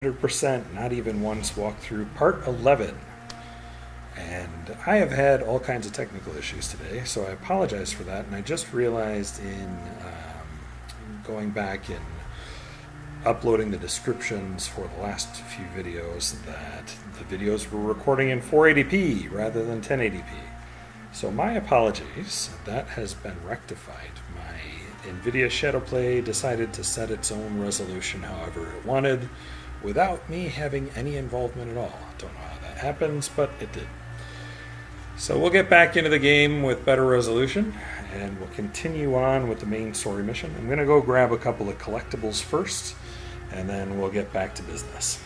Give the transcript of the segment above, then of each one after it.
100%, not even once walked through part 11. And I have had all kinds of technical issues today, so I apologize for that. And I just realized in going back and uploading the descriptions for the last few videos that the videos were recording in 480p rather than 1080p. So my apologies, that has been rectified. My NVIDIA Shadowplay decided to set its own resolution however it wanted, without me having any involvement at all. Don't know how that happens, but it did. So we'll get back into the game with better resolution, and we'll continue on with the main story mission. I'm going to go grab a couple of collectibles first, and then we'll get back to business.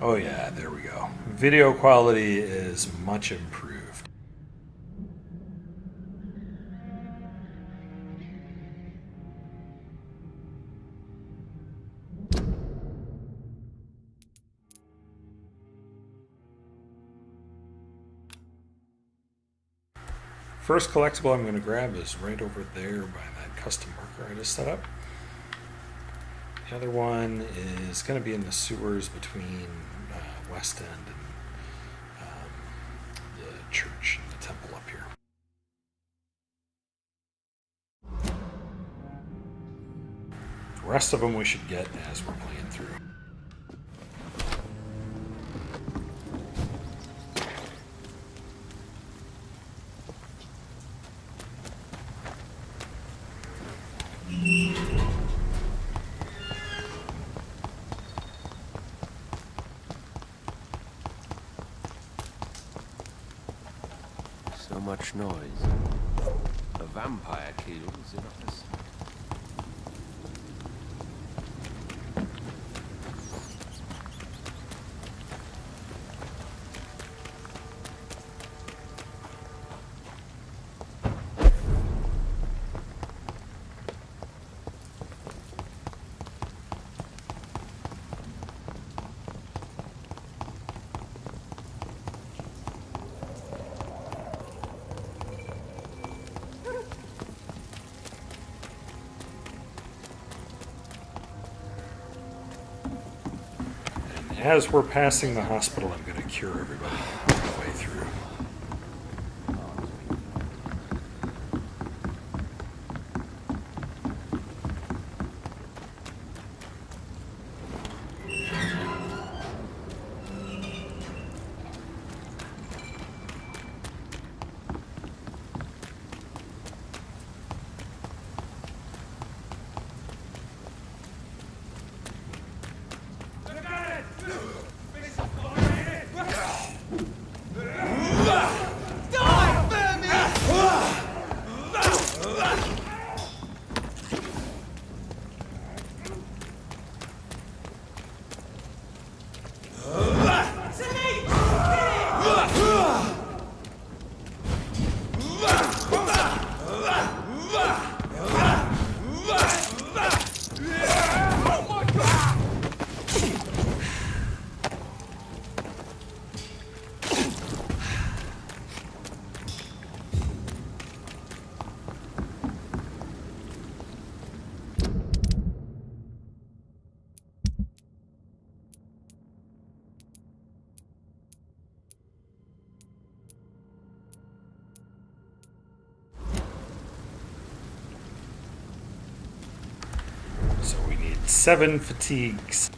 Oh yeah, there we go. Video quality is much improved. First collectible I'm going to grab is right over there by that custom marker I just set up. The other one is going to be in the sewers between West End and the church and the temple up here. The rest of them we should get as we're playing through. So much noise. A vampire kills in us. As we're passing the hospital, I'm going to cure everybody on the way through. So we need 7 fatigues.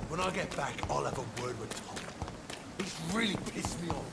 When I get back, I'll have a word with Tom. He's really pissed me off.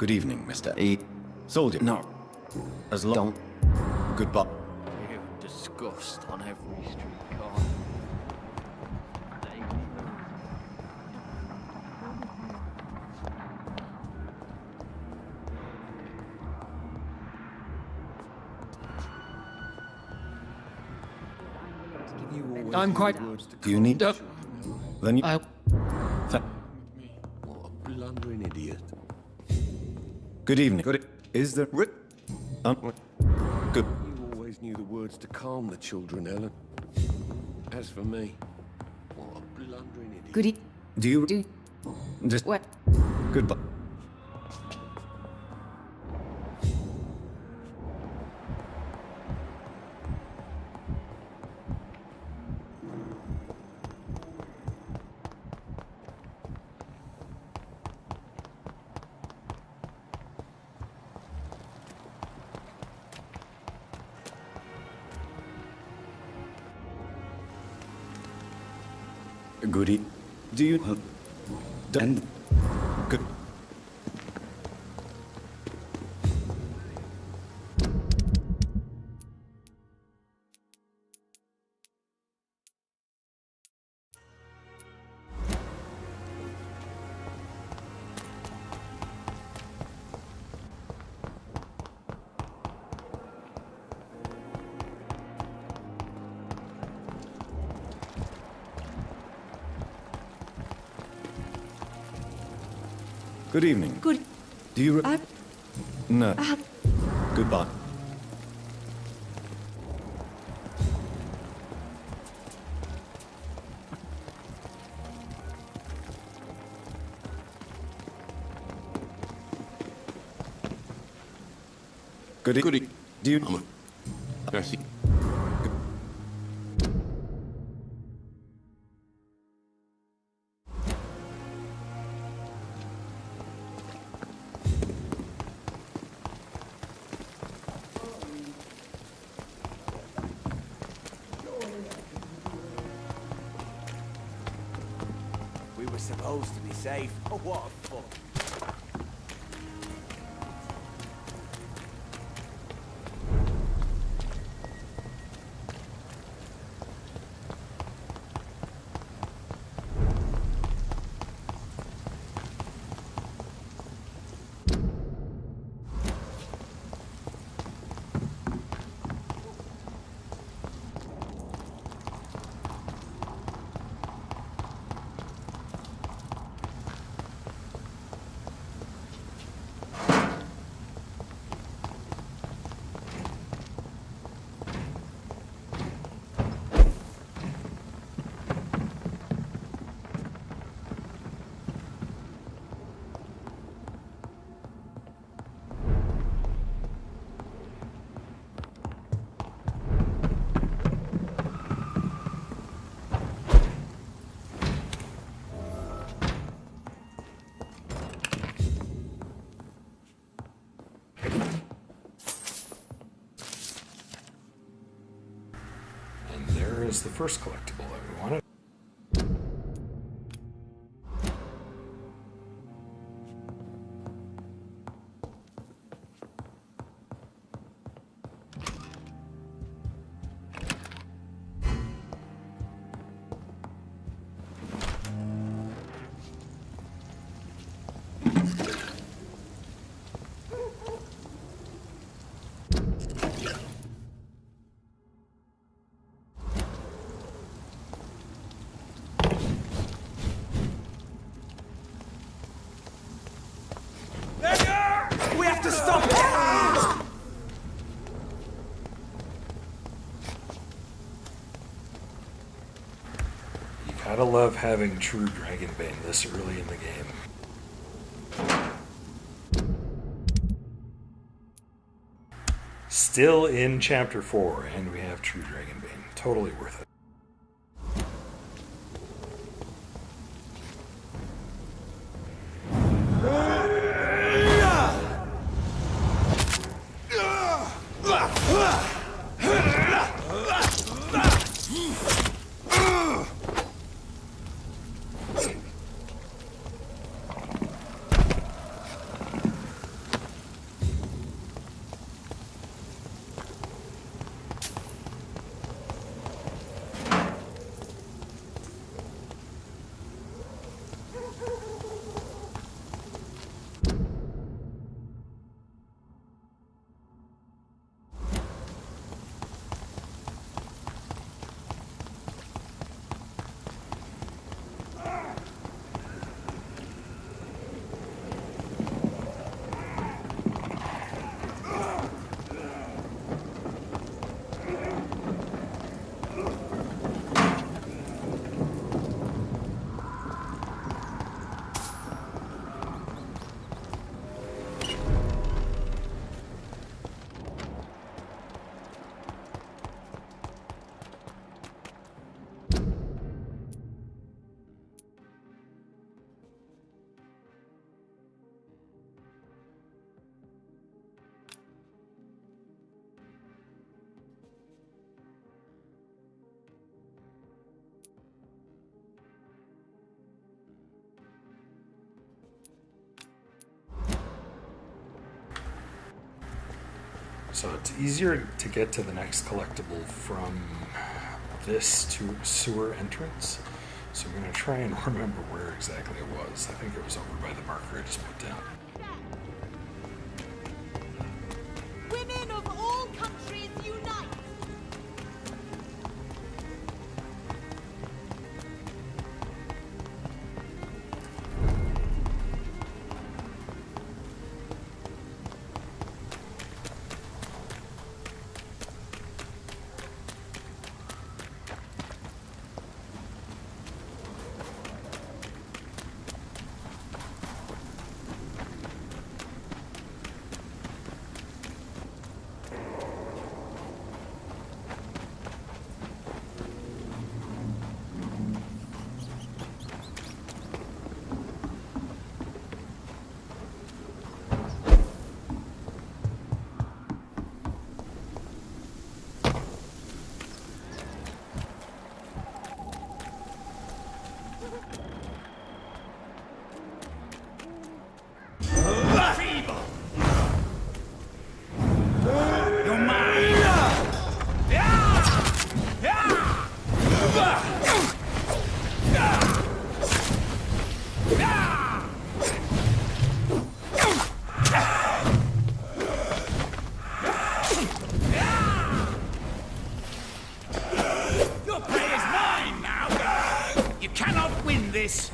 Good evening, Mr. E. Soldier. No. As long. Goodbye. You disgust on every streetcar. I'm quite. Do you need? Then you. I- What a blundering idiot. Good evening. Good. Is there? Good. You always knew the words to calm the children, Ellen. As for me, what a blundering idiot. Goody. Do you? Do Just. what? Goodbye. Goody. Do you? And good. Good evening. Good. Do you? No. Goodbye. Goody. Goody. Do you? Merci. We were supposed to be safe. Oh, what a fuck. And there is the first collectible that we wanted. We have to stop it! You gotta love having true Dragonbane this early in the game. Still in Chapter 4, and we have true Dragonbane. Totally worth it. So it's easier to get to the next collectible from this to sewer entrance. So I'm going to try and remember where exactly it was. I think it was over by the marker I just put down. Women of all countries unite! Your prey is mine now! You cannot win this!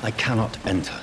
I cannot enter.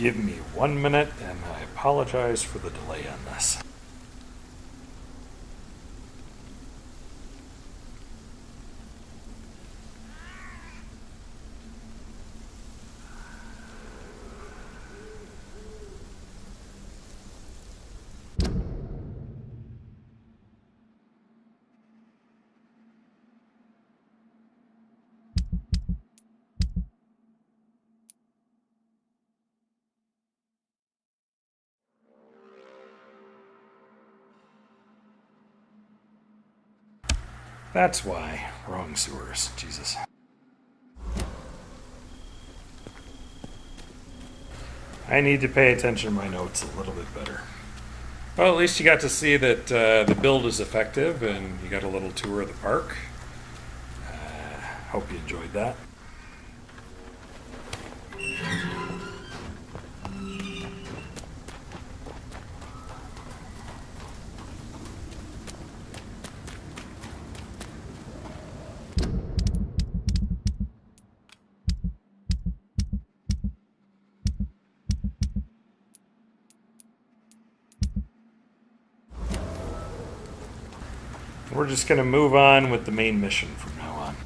Give me 1 minute, and I apologize for the delay on this. That's why. Wrong sewers. Jesus. I need to pay attention to my notes a little bit better. Well, at least you got to see that the build is effective, and you got a little tour of the park. Hope you enjoyed that. We're just going to move on with the main mission from now on.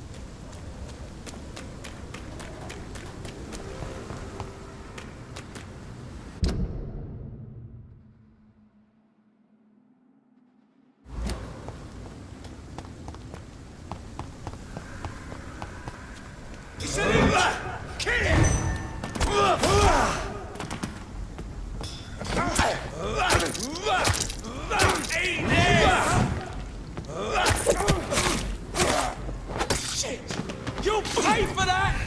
You'll pay for that!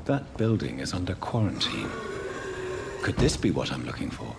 That building is under quarantine. Could this be what I'm looking for?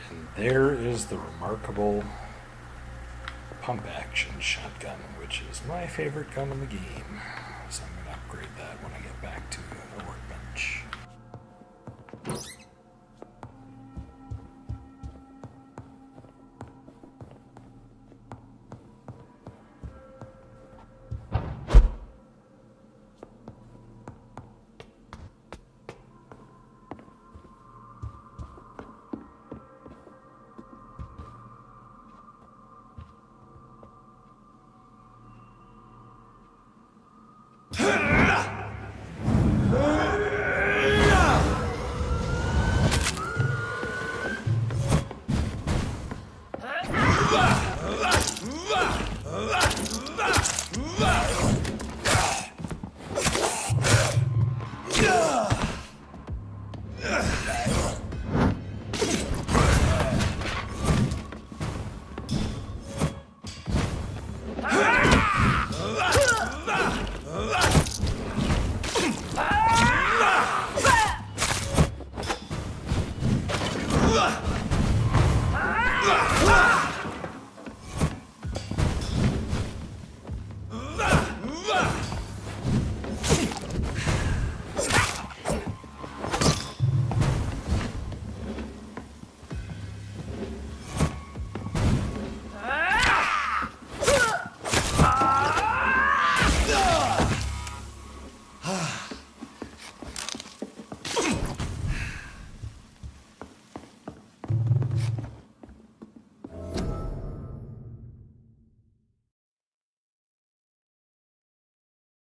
And there is the remarkable pump-action shotgun, which is my favorite gun in the game. So I'm going to upgrade that when I get back to the workbench.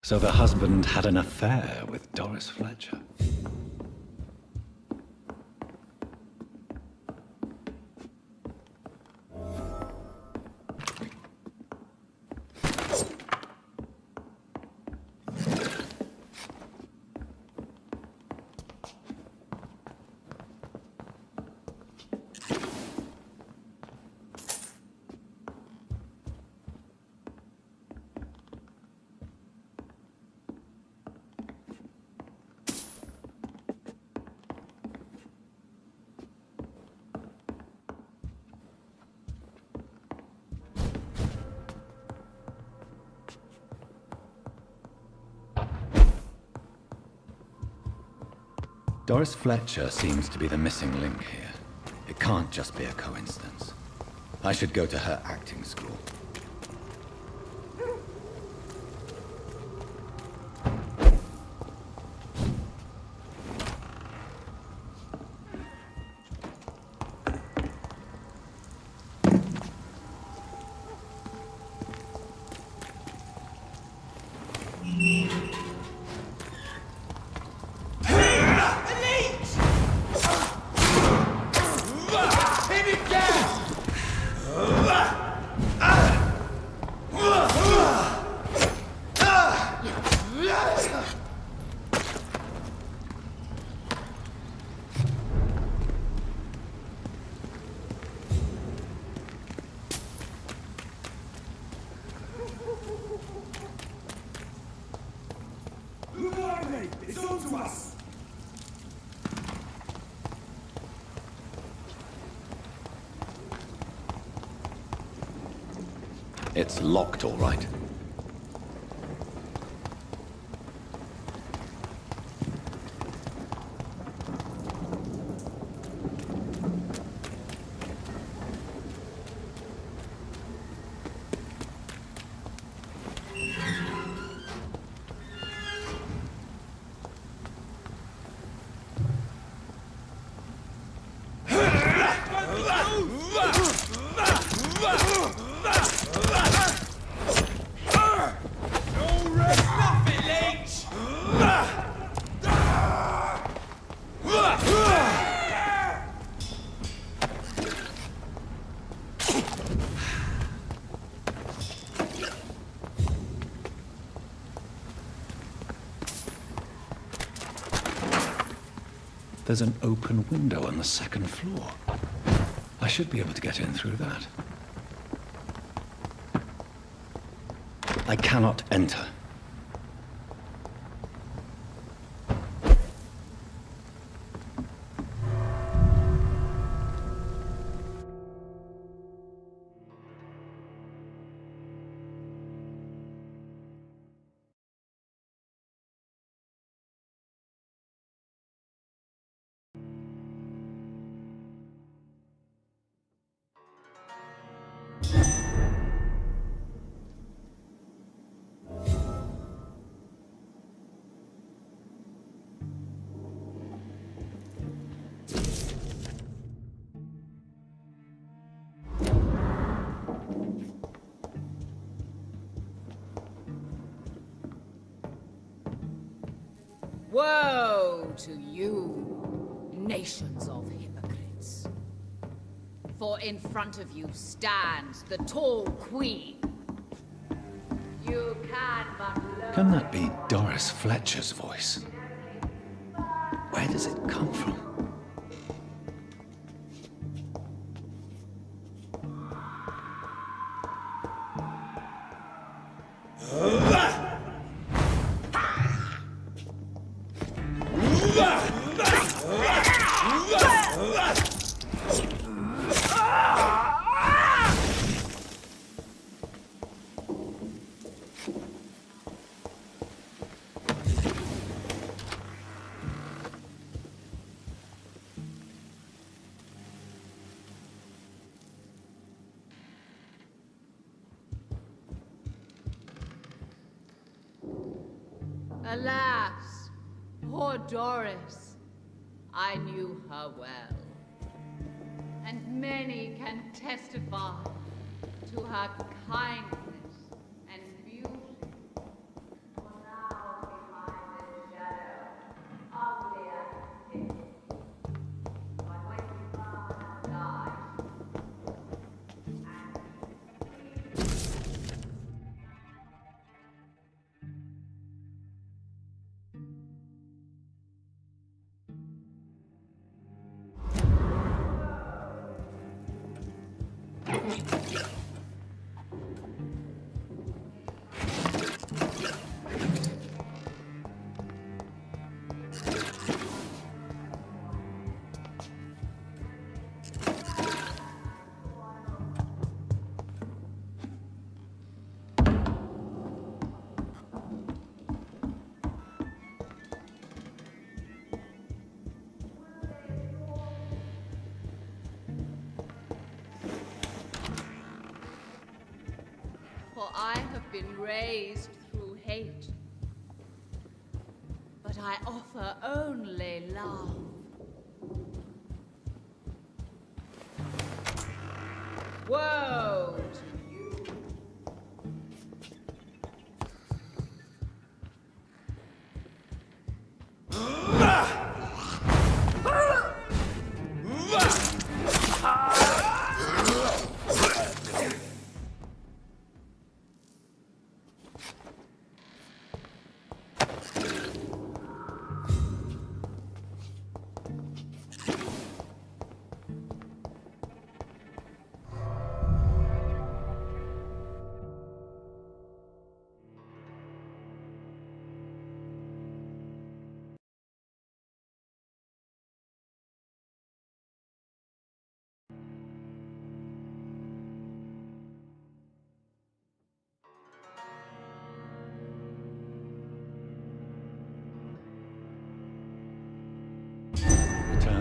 So the husband had an affair with Doris Fletcher. Doris Fletcher seems to be the missing link here. It can't just be a coincidence. I should go to her acting school. It's all to us! It's locked, all right. There's an open window on the second floor. I should be able to get in through that. I cannot enter. Woe to you, nations of hypocrites. For in front of you stands the tall queen. You can but learn. Can that be Doris Fletcher's voice? Where does it come from? Alas, poor Doris. I knew her well. And many can testify to her kindness and beauty. For now behind this shadow, ugly as it is. But when you found died, for I have been raised through hate. But I offer only love. Woe to you.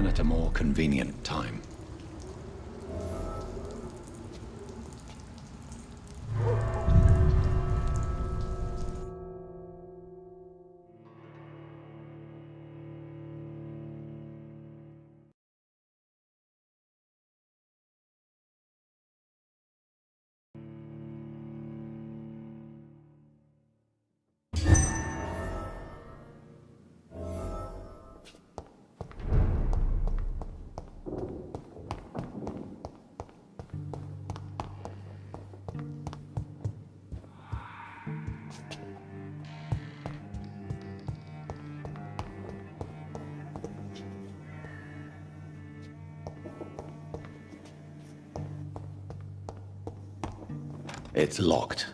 return at a more convenient time. It's locked.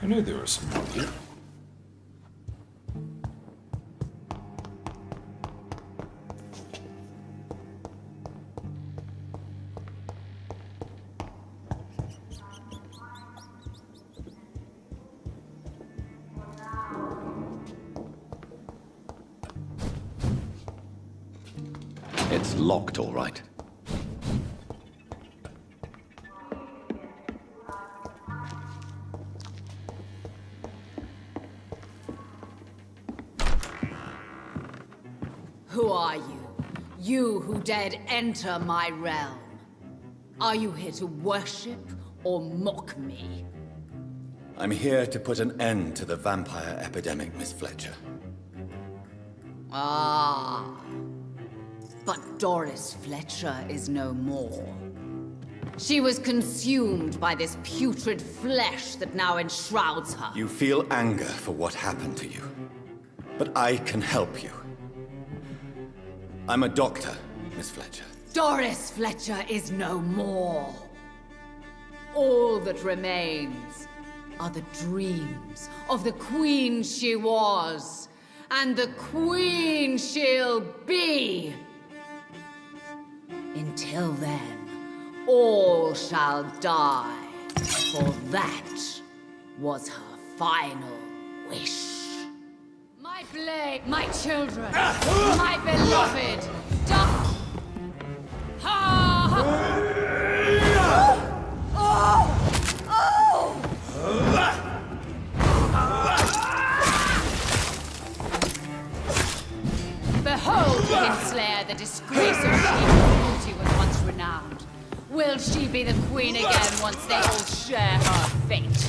I knew there was some more here. It's locked, all right. Who are you? You who dared enter my realm. Are you here to worship or mock me? I'm here to put an end to the vampire epidemic, Miss Fletcher. Ah. But Doris Fletcher is no more. She was consumed by this putrid flesh that now enshrouds her. You feel anger for what happened to you. But I can help you. I'm a doctor, Miss Fletcher. Doris Fletcher is no more. All that remains are the dreams of the queen she was, and the queen she'll be. Until then, all shall die, for that was her final wish. My blade, my children, my beloved, die! Behold, Kinslayer, the disgrace of she whose beauty was once renowned. Will she be the queen again once they all share her fate?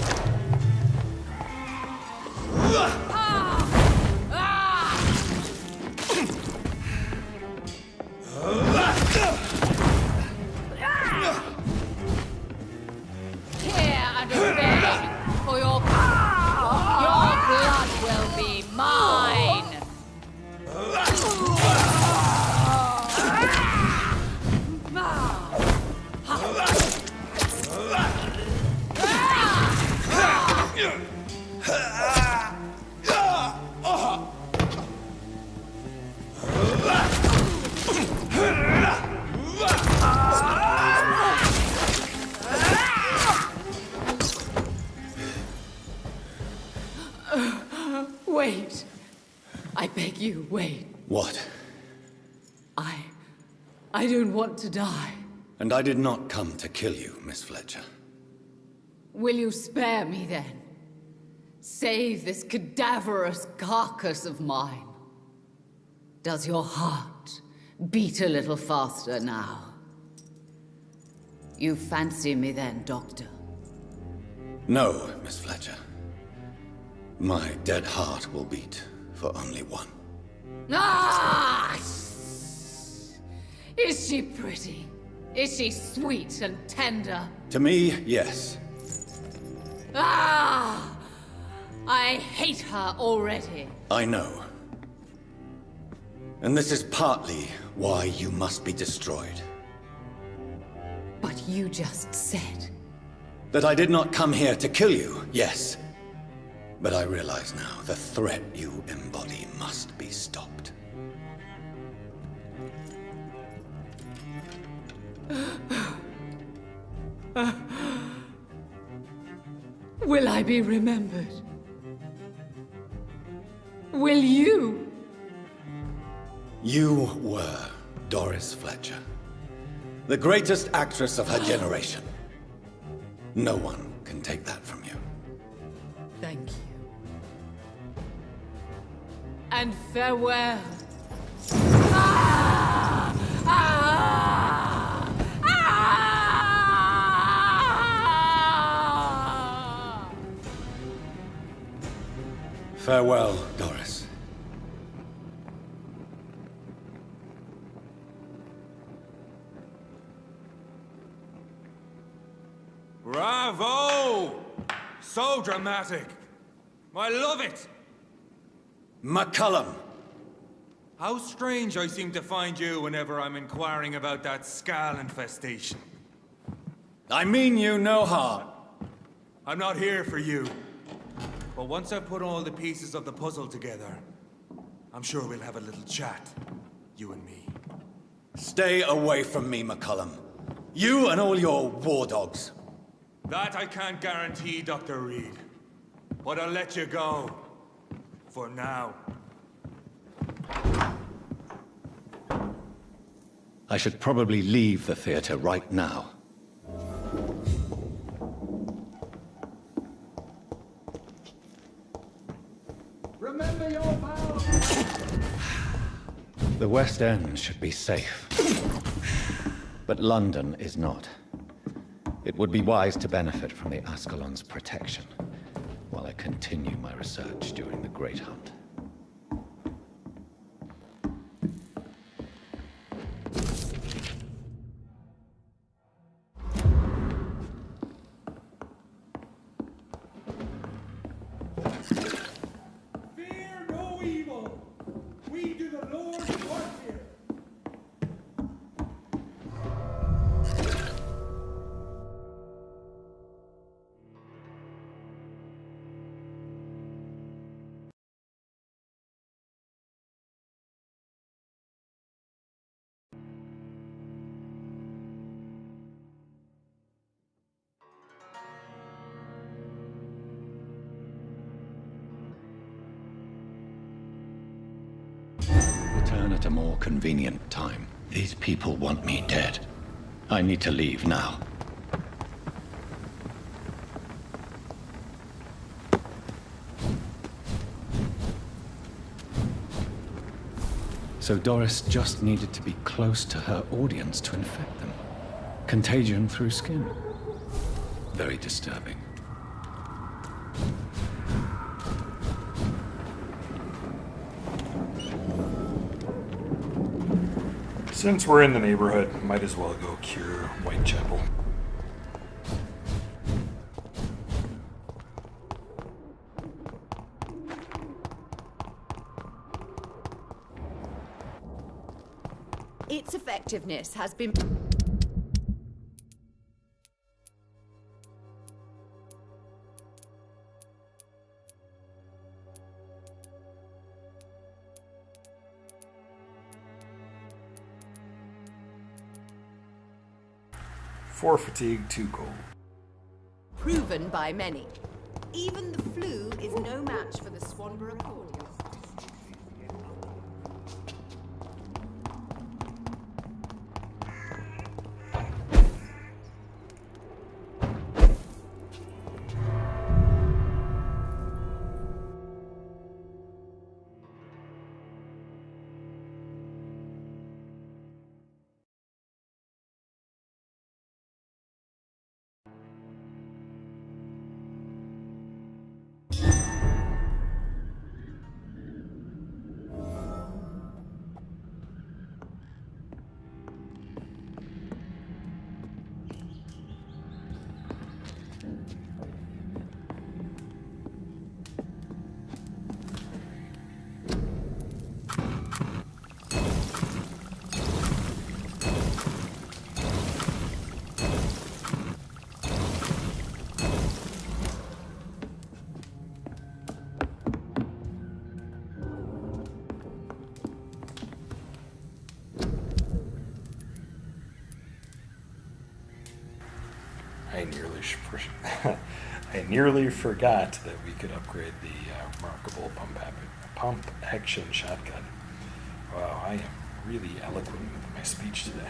Here and obey, for your blood will be mine. Wait. I beg you, wait. What? I don't want to die. And I did not come to kill you, Miss Fletcher. Will you spare me then? Save this cadaverous carcass of mine. Does your heart beat a little faster now? You fancy me then, Doctor? No, Miss Fletcher. My dead heart will beat for only one. Ah! Is she pretty? Is she sweet and tender? To me, yes. Ah! I hate her already. I know. And this is partly why you must be destroyed. But you just said... That I did not come here to kill you, yes. But I realize now the threat you embody must be stopped. Will I be remembered? Will you? You were Doris Fletcher, the greatest actress of her generation. No one can take that from you. Thank you. And farewell. Ah! Ah! Ah! Farewell, Doris. Bravo! So dramatic. I love it. McCullum! How strange I seem to find you whenever I'm inquiring about that Skal infestation. I mean you no harm. I'm not here for you. But once I've put all the pieces of the puzzle together, I'm sure we'll have a little chat, you and me. Stay away from me, McCullum. You and all your war dogs. That I can't guarantee, Dr. Reed. But I'll let you go. For now. I should probably leave the theater right now. Remember your power! The West End should be safe. But London is not. It would be wise to benefit from the Ascalon's protection, while I continue my research during the Great Hunt. Fear no evil! We do the Lord's work here! Return at a more convenient time. These people want me dead. I need to leave now. So Doris just needed to be close to her audience to infect them. Contagion through skin. Very disturbing. Since we're in the neighborhood, might as well go cure Whitechapel. Its effectiveness has been... Four fatigue, too cold. proven by many. Even the flu is no match for the Swanborough cordial. I nearly forgot that we could upgrade the remarkable pump action shotgun. Wow, I am really eloquent with my speech today.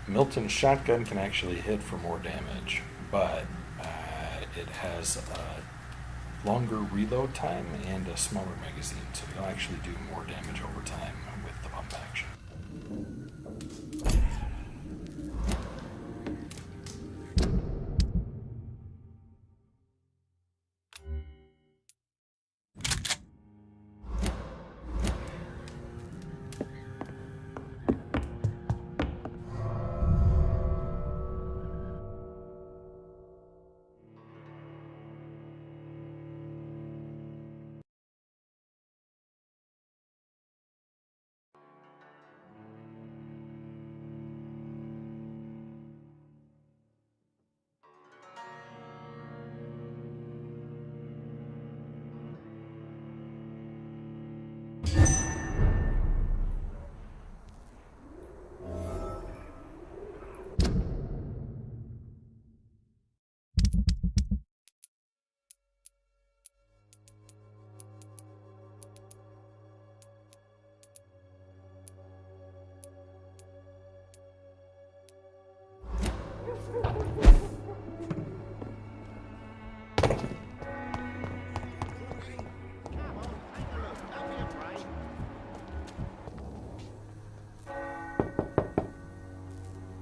Milton's shotgun can actually hit for more damage, but it has a longer reload time and a smaller magazine, so you'll actually do more damage over time with the pump action.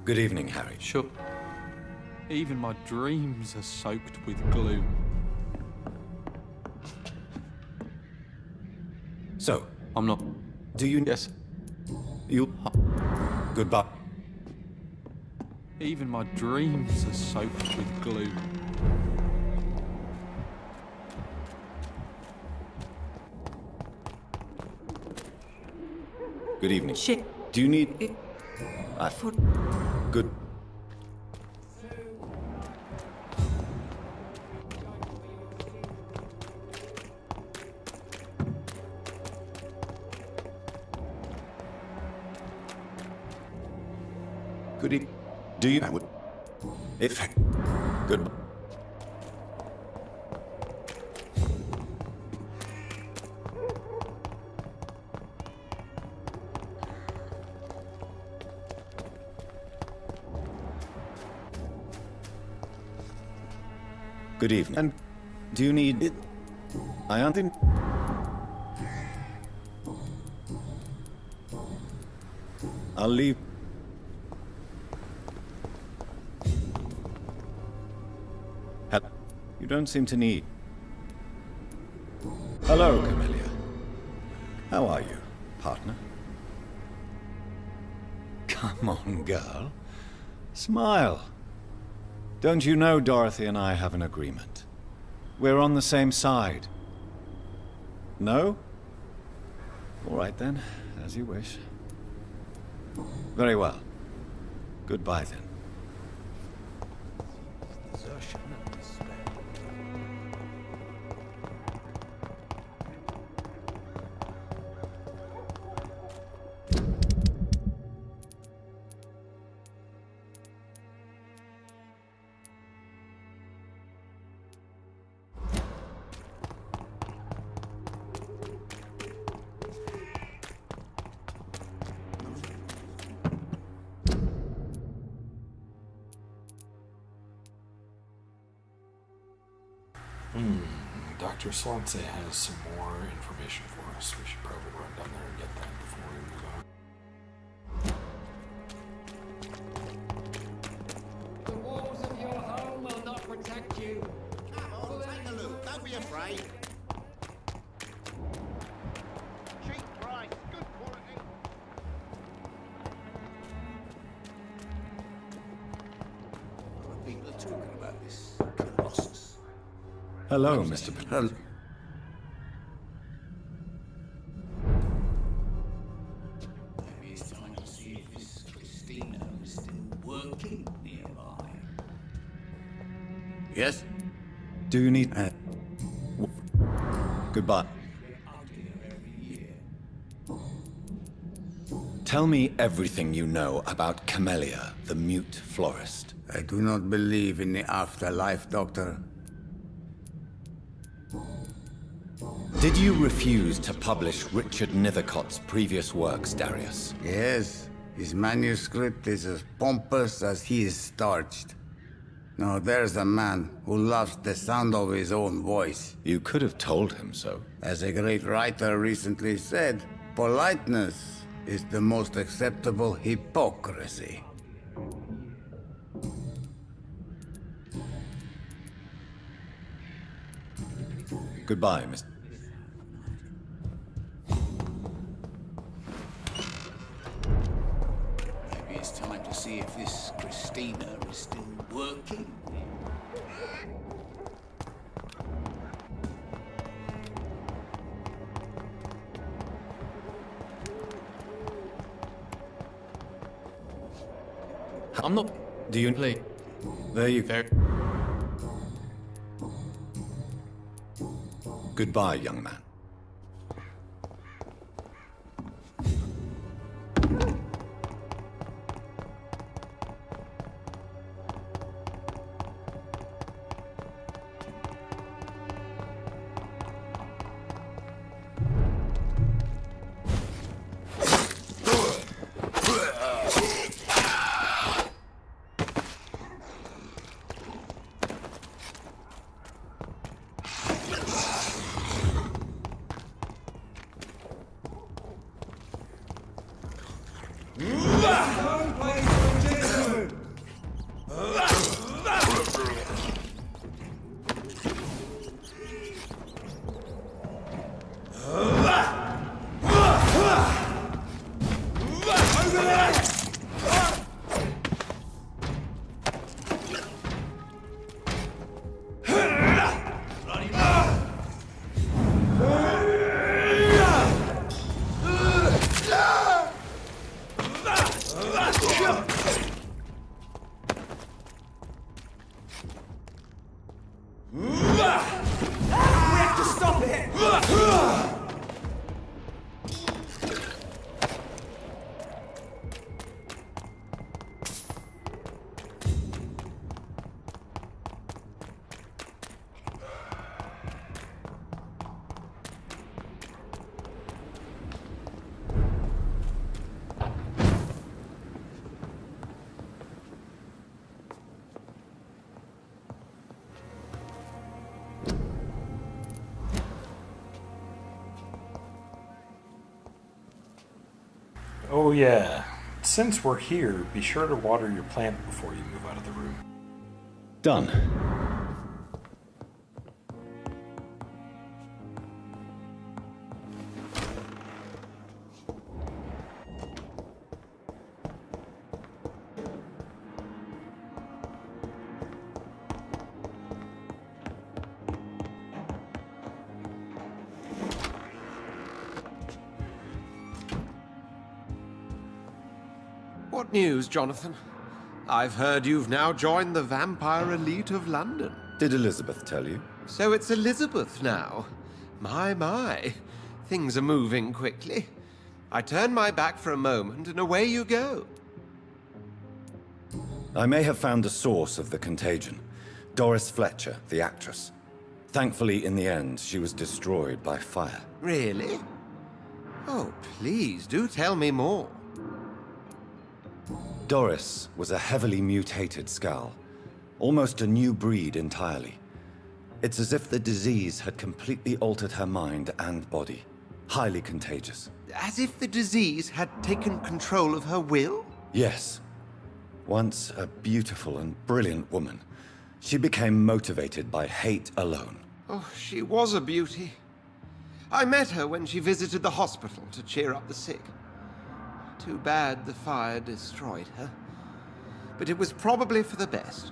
Good evening, Harry. Sure. Even my dreams are soaked with gloom. So, I'm not... do you... Yes. You... Goodbye. Even my dreams are soaked with gloom. Good evening. Shit. Do you need... Good... Good evening. Do you... I would... If... Good... Good evening. And do you need it? I aren't in... I'll leave. You don't seem to need... Hello, Camellia. How are you, partner? Come on, girl. Smile. Don't you know Dorothy and I have an agreement? We're on the same side. No? All right then, as you wish. Very well. Goodbye then. Dr. Swansea has some more information for us. We should probably run down there and get that before we move on. be afraid. Cheap price, good quality. Other people are talking about this Colossus. Hello, Mr. Hello. Maybe it's time to see if this Christina is still working nearby. Yes? Do you need... Goodbye. Tell me everything you know about Camellia, the mute florist. I do not believe in the afterlife, Doctor. Did you refuse to publish Richard Nethercott's previous works, Darius? Yes, his manuscript is as pompous as he is starched. Now there's a man who loves the sound of his own voice. You could have told him so. As a great writer recently said, politeness is the most acceptable hypocrisy. Goodbye, Mr. Maybe it's time to see if this Christina is still working. I'm not. Do you... Please. There you... Very. Goodbye, young man. Oh yeah. Since we're here, be sure to water your plant before you move out of the room. Done. What news, Jonathan? I've heard you've now joined the vampire elite of London. Did Elizabeth tell you? So it's Elizabeth now. My. Things are moving quickly. I turn my back for a moment and away you go. I may have found the source of the contagion. Doris Fletcher, the actress. Thankfully, in the end, she was destroyed by fire. Really? Oh, please, do tell me more. Doris was a heavily mutated skull. Almost a new breed entirely. It's as if the disease had completely altered her mind and body. Highly contagious. As if the disease had taken control of her will? Yes. Once a beautiful and brilliant woman, she became motivated by hate alone. Oh, she was a beauty. I met her when she visited the hospital to cheer up the sick. Too bad the fire destroyed her. But it was probably for the best.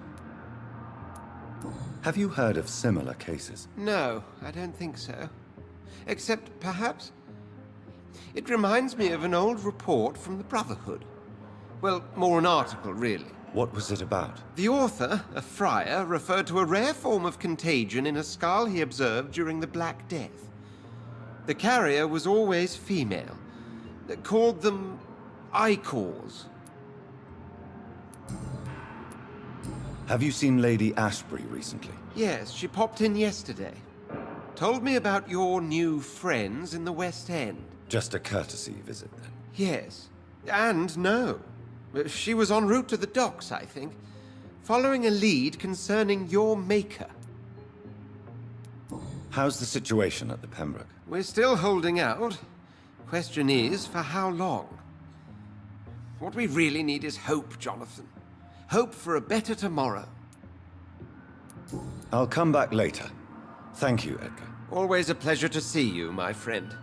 Have you heard of similar cases? No, I don't think so. Except, perhaps, it reminds me of an old report from the Brotherhood. Well, more an article, really. What was it about? The author, a friar, referred to a rare form of contagion in a skull he observed during the Black Death. The carrier was always female. They called them Icors. Have you seen Lady Ashbury recently? Yes, she popped in yesterday. Told me about your new friends in the West End. Just a courtesy visit, then? Yes. And no. She was en route to the docks, I think, following a lead concerning your maker. How's the situation at the Pembroke? We're still holding out. Question is, for how long? What we really need is hope, Jonathan. Hope for a better tomorrow. I'll come back later. Thank you, Edgar. Always a pleasure to see you, my friend.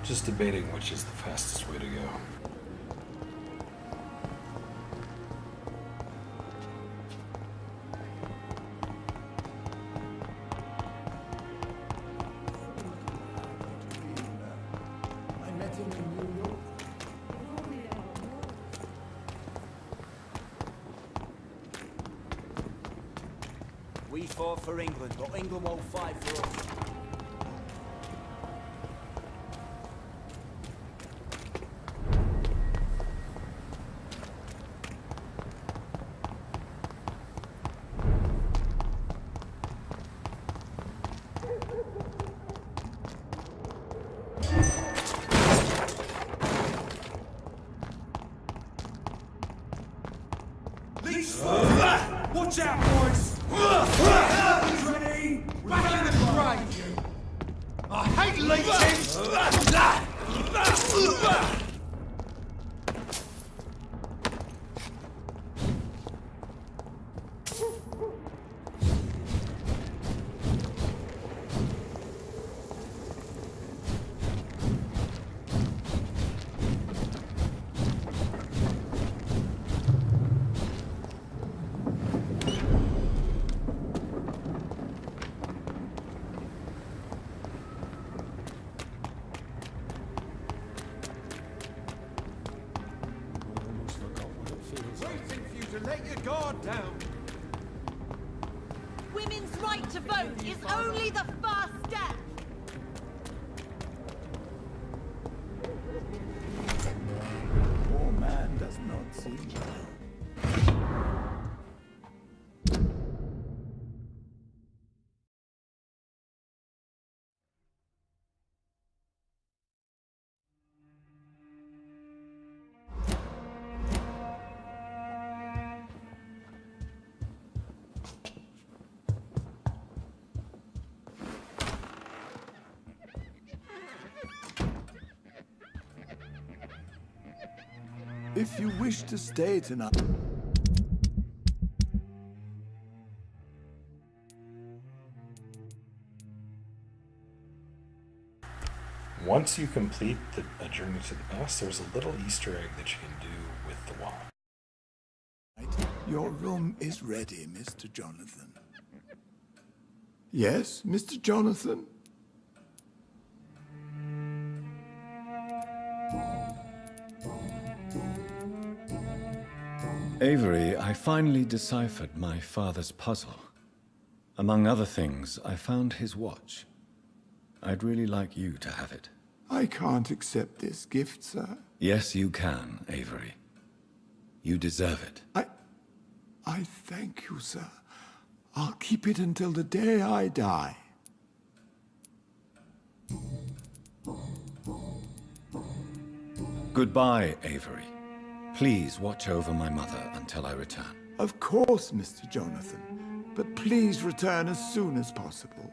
Just debating which is the fastest way to go. I met him in New York. We fought for England, but England won't fight for us. Watch out, boys! Ready? We're gonna grind you! I hate leeches! Waiting for you to let your guard down. Women's right to vote is only the first step. Poor man does not seem well. If you wish to stay tonight... Once you complete a journey to the past, there's a little Easter egg that you can do with the wand. Your room is ready, Mr. Jonathan. Yes, Mr. Jonathan? Avery, I finally deciphered my father's puzzle. Among other things, I found his watch. I'd really like you to have it. I can't accept this gift, sir. Yes, you can, Avery. You deserve it. I thank you, sir. I'll keep it until the day I die. Goodbye, Avery. Please watch over my mother until I return. Of course, Mr. Jonathan. But please return as soon as possible.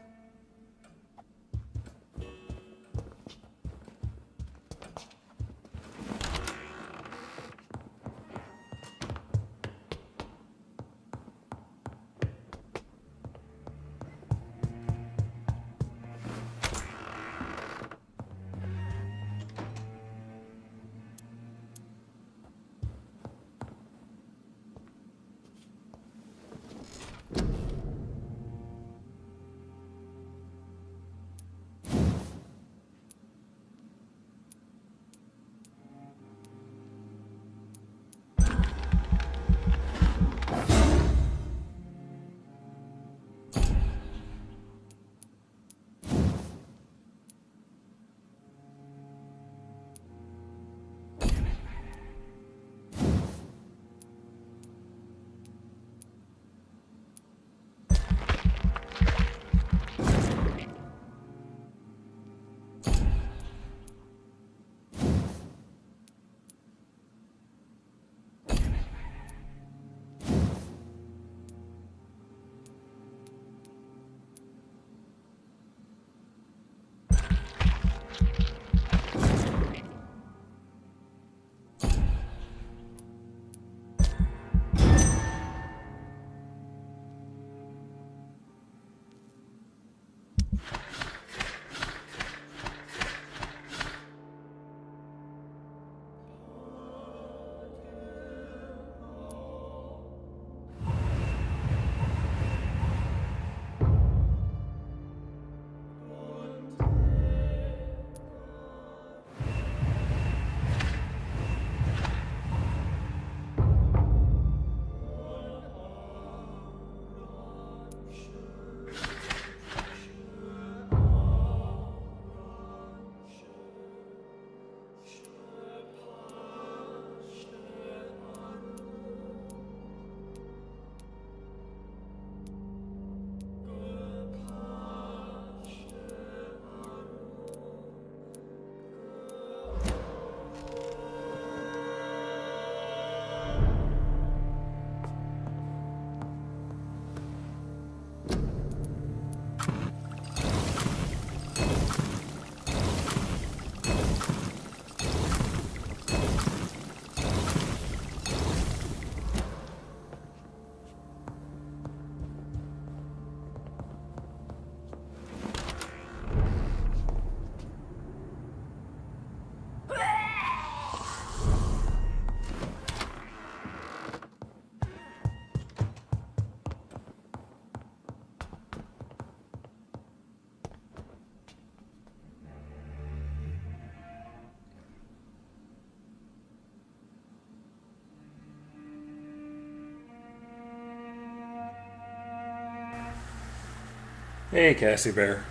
Hey, Cassie Bear.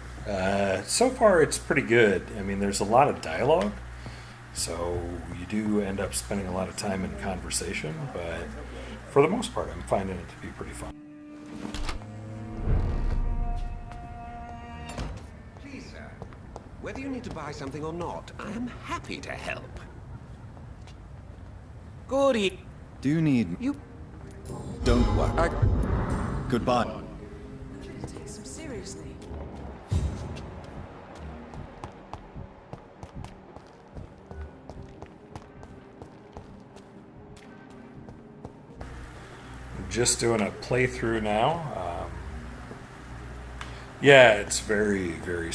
So far, it's pretty good. I mean, there's a lot of dialogue, so you do end up spending a lot of time in conversation, but for the most part, I'm finding it to be pretty fun. Please, sir. Whether you need to buy something or not, I am happy to help. Goody. Do you need... You... Don't worry. Goodbye. Take some seriously. I'm just doing a playthrough now. Yeah, it's very, very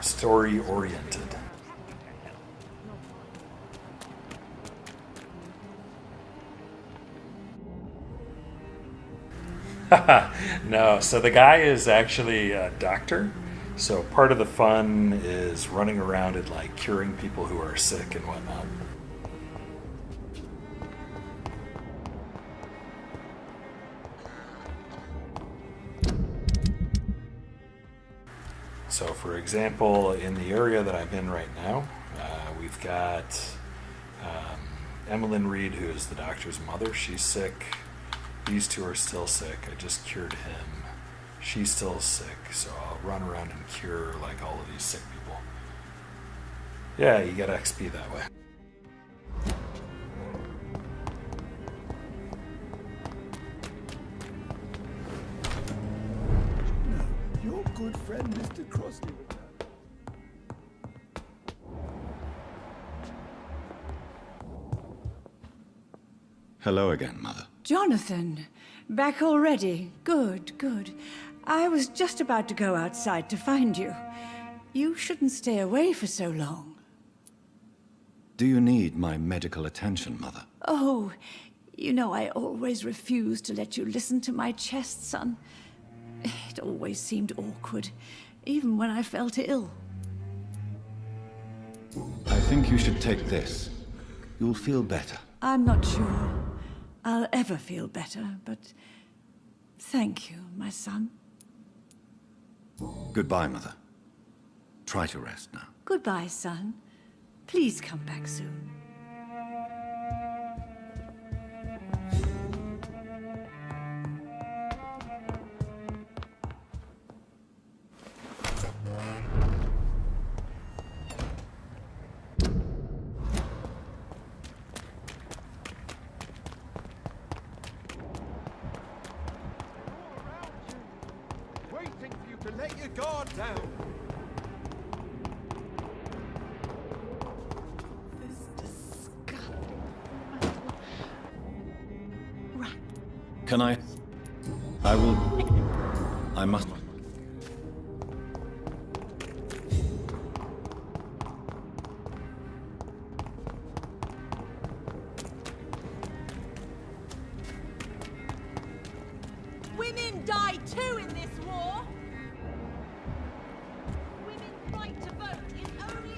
story-oriented. No, so the guy is actually a doctor. So part of the fun is running around and like curing people who are sick and whatnot. So for example, in the area that I'm in right now, we've got Emmeline Reed, who is the doctor's mother. She's sick. These two are still sick. I just cured him. She's still sick, so I'll run around and cure like all of these sick people. Yeah, you get XP that way. Your good friend, Mr. Crossley. Hello again, Mother. Jonathan, back already? Good, good. I was just about to go outside to find you. You shouldn't stay away for so long. Do you need my medical attention, Mother? Oh, you know I always refused to let you listen to my chest, son. It always seemed awkward, even when I felt ill. I think you should take this. You'll feel better. I'm not sure I'll ever feel better, but thank you, my son. Goodbye, Mother. Try to rest now. Goodbye, son. Please come back soon. Waiting for you to let your guard down. Can I will... I must... Women die too in this war. Women's right to vote is only...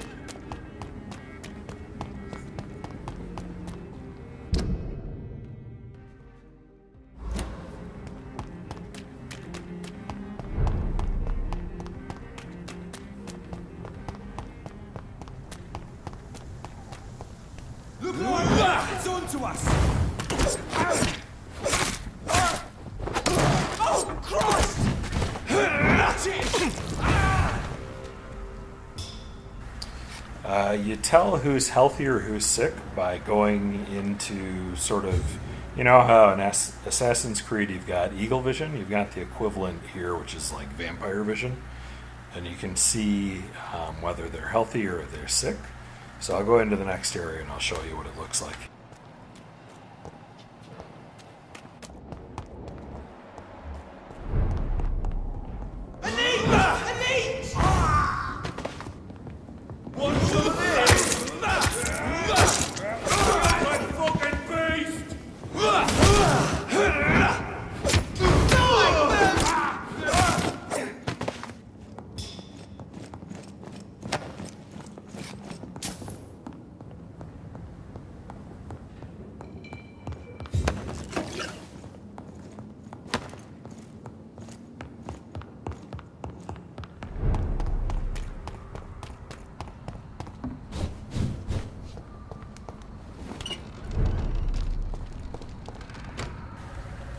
Look what it's on to us! Oh, Christ! You tell who's healthy or who's sick by going into sort of, you know how in Assassin's Creed you've got eagle vision, you've got the equivalent here, which is like vampire vision, and you can see whether they're healthy or they're sick. So I'll go into the next area and I'll show you what it looks like.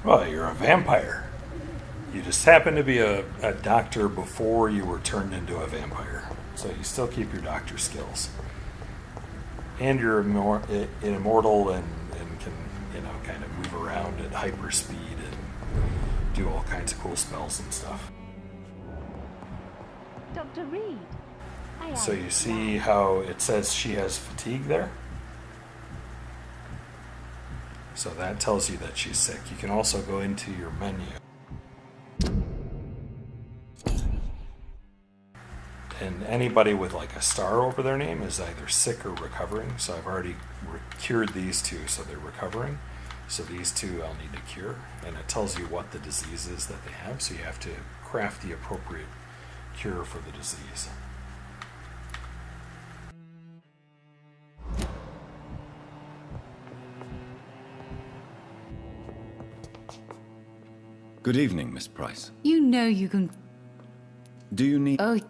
Well, you're a vampire. You just happen to be a doctor before you were turned into a vampire. So you still keep your doctor skills. And you're immortal and can, you know, kind of move around at hyper speed and do all kinds of cool spells and stuff. Dr. Reed. So you see how it says she has fatigue there? So that tells you that she's sick. You can also go into your menu. And anybody with like a star over their name is either sick or recovering. So I've already cured these two, so they're recovering. So these two I'll need to cure. And it tells you what the disease is that they have. So you have to craft the appropriate cure for the disease. Good evening, Miss Price. You know you can... Do you need... Oh,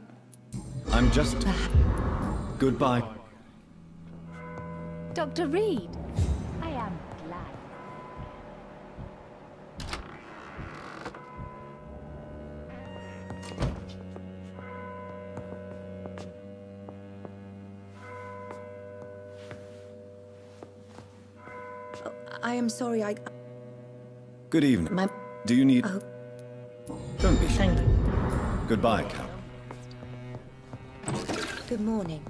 I'm just... Goodbye. Dr. Reed, I am glad. I am sorry, Good evening. Do you need... Don't be shy. Thank you. Goodbye, Cal. Good morning.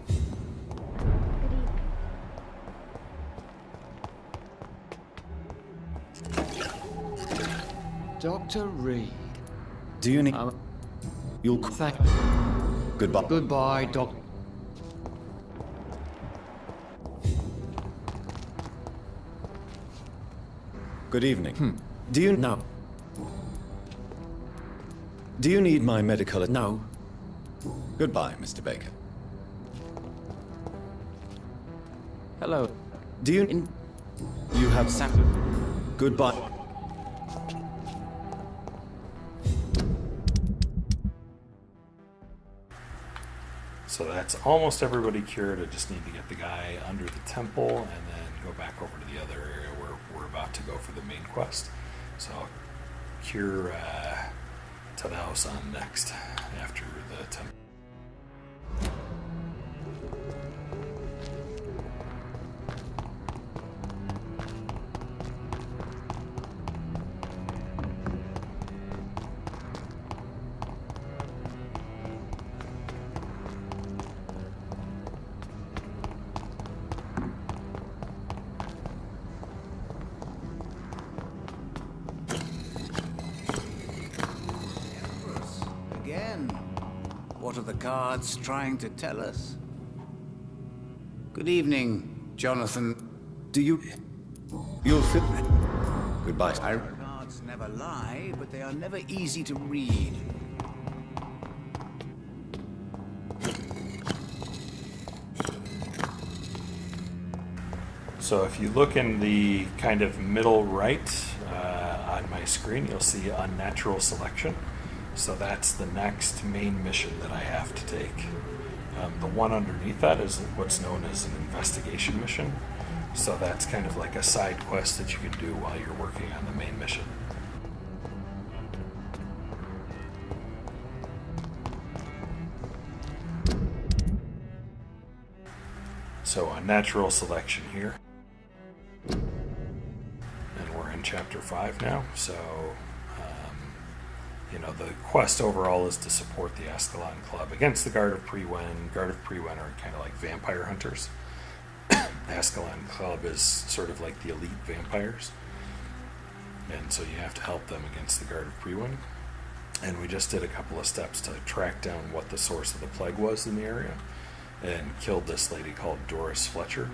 Dr. Reed. Do you need... You'll... Thank... Goodbye. Goodbye, Doc... Good evening. Do you... No. Do you need my medical... No. Goodbye, Mr. Baker. Hello. Do you... You have... Goodbye. So that's almost everybody cured. I just need to get the guy under the temple and then go back over to the other area where we're about to go for the main quest. So I'll cure Dawson next after the temple. Again? What are the cards trying to tell us? Good evening, Jonathan. Do you... You'll fit... Goodbye. Cards never lie, but they are never easy to read. So if you look in the kind of middle right on my screen, you'll see unnatural selection. So that's the next main mission that I have to take. The one underneath that is what's known as an investigation mission. So that's kind of like a side quest that you can do while you're working on the main mission. So unnatural selection here. And we're in chapter 5 now, so you know, the quest overall is to support the Ascalon Club against the Guard of Prewen. Guard of Prewen are kind of like vampire hunters. Ascalon Club is sort of like the elite vampires. And so you have to help them against the Guard of Prewen. And we just did a couple of steps to track down what the source of the plague was in the area and killed this lady called Doris Fletcher.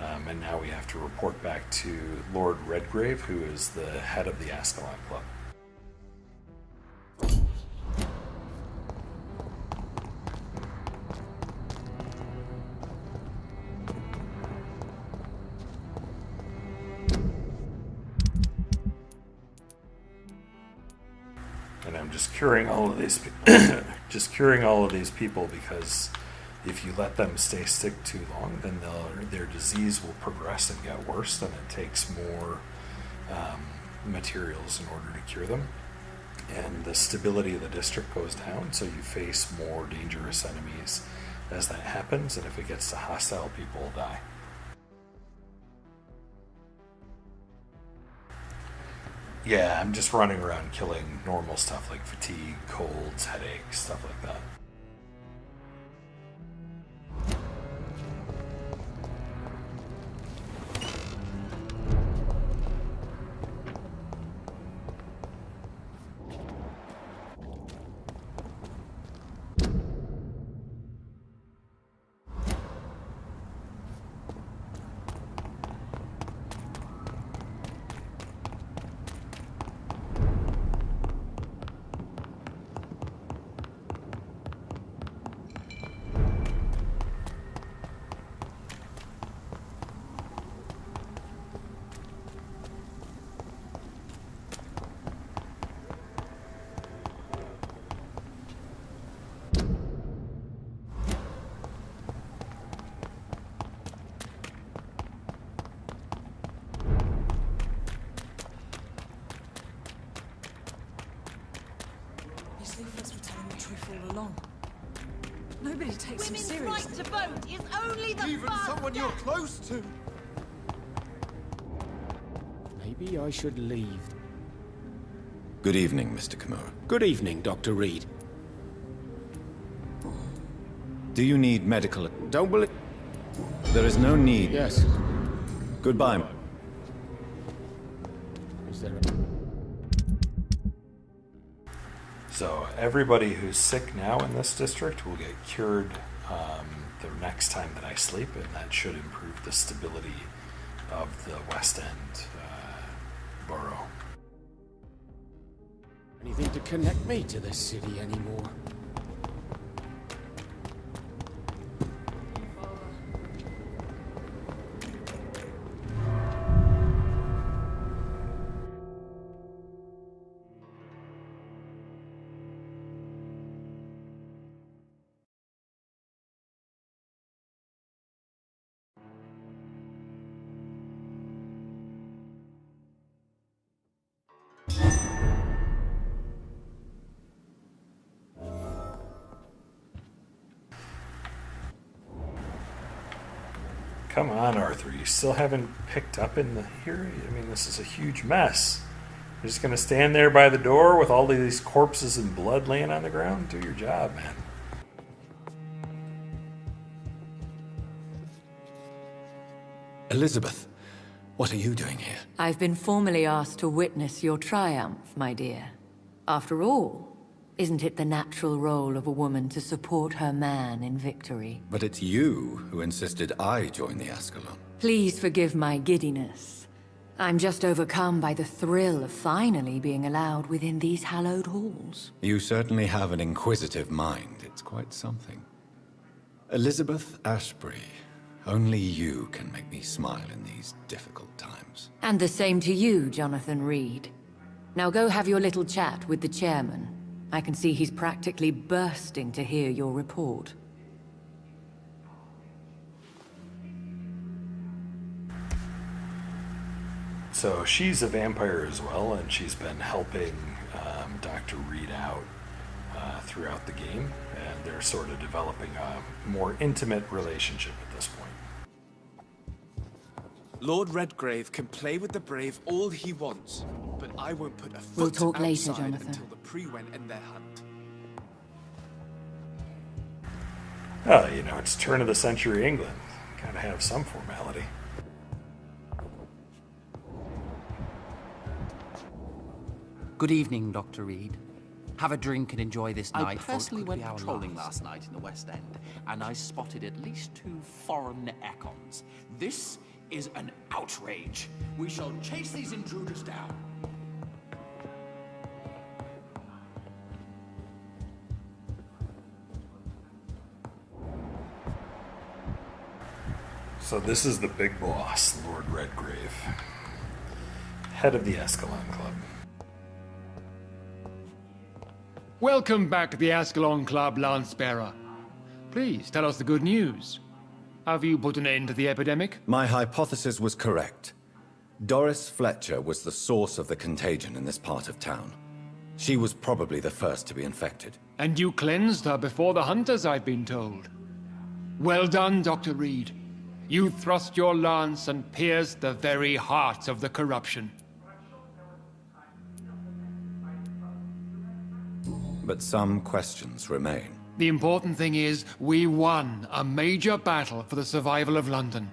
And now we have to report back to Lord Redgrave, who is the head of the Ascalon Club. And I'm just curing all of these, just curing all of these people because if you let them stay sick too long, then their disease will progress and get worse. Then it takes more materials in order to cure them, and the stability of the district goes down. So you face more dangerous enemies as that happens, and if it gets to hostile, people will die. Yeah, I'm just running around killing normal stuff like fatigue, colds, headaches, stuff like that. Sleeveless were telling the truth all along. Nobody takes Women's him right seriously. to vote is only the Even first someone you're step. close to. Maybe I should leave. Good evening, Mr. Kimura. Good evening, Dr. Reed. Do you need medical... Don't believe... There is no need... Yes. Goodbye. Is there So everybody who's sick now in this district will get cured the next time that I sleep, and that should improve the stability of the West End borough. anything to connect me to this city anymore? Come on, Arthur. You still haven't picked up in the here? I mean, this is a huge mess. You're just going to stand there by the door with all of these corpses and blood laying on the ground? Do your job, man. Elizabeth, what are you doing here? I've been formally asked to witness your triumph, my dear. After all, isn't it the natural role of a woman to support her man in victory? But it's you who insisted I join the Ascalon. Please forgive my giddiness. I'm just overcome by the thrill of finally being allowed within these hallowed halls. You certainly have an inquisitive mind. It's quite something. Elizabeth Ashbury, only you can make me smile in these difficult times. And the same to you, Jonathan Reed. Now go have your little chat with the chairman. I can see he's practically bursting to hear your report. So she's a vampire as well, and she's been helping Dr. Reed out throughout the game, and they're sort of developing a more intimate relationship at this point. Lord Redgrave can play with the brave all he wants, but I won't put a foot We'll talk later, outside Jonathan. until the pre-went end their hunt. Oh, you know, it's turn of the century England. Gotta have some formality. Good evening, Dr. Reed. Have a drink and enjoy this night. I personally for it could went be our patrolling last. last night in the West End, and I spotted at least 2 foreign econs. This is an outrage. We shall chase these intruders down. So this is the big boss, Lord Redgrave, head of the Ascalon Club. Welcome back to the Ascalon Club, Lance-Bearer. Please, tell us the good news. Have you put an end to the epidemic? My hypothesis was correct. Doris Fletcher was the source of the contagion in this part of town. She was probably the first to be infected. And you cleansed her before the hunters, I've been told. Well done, Dr. Reed. You thrust your lance and pierced the very heart of the corruption. But some questions remain. The important thing is, we won a major battle for the survival of London.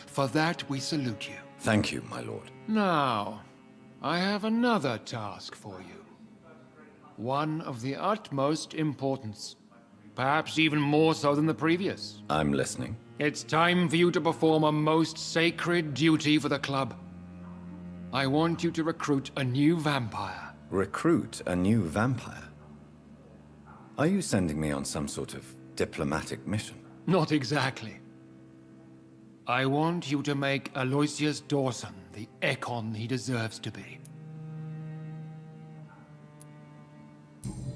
For that, we salute you. Thank you, my lord. Now, I have another task for you. One of the utmost importance. Perhaps even more so than the previous. I'm listening. It's time for you to perform a most sacred duty for the club. I want you to recruit a new vampire. Recruit a new vampire? Are you sending me on some sort of diplomatic mission? Not exactly. I want you to make Aloisius Dawson the Econ he deserves to be.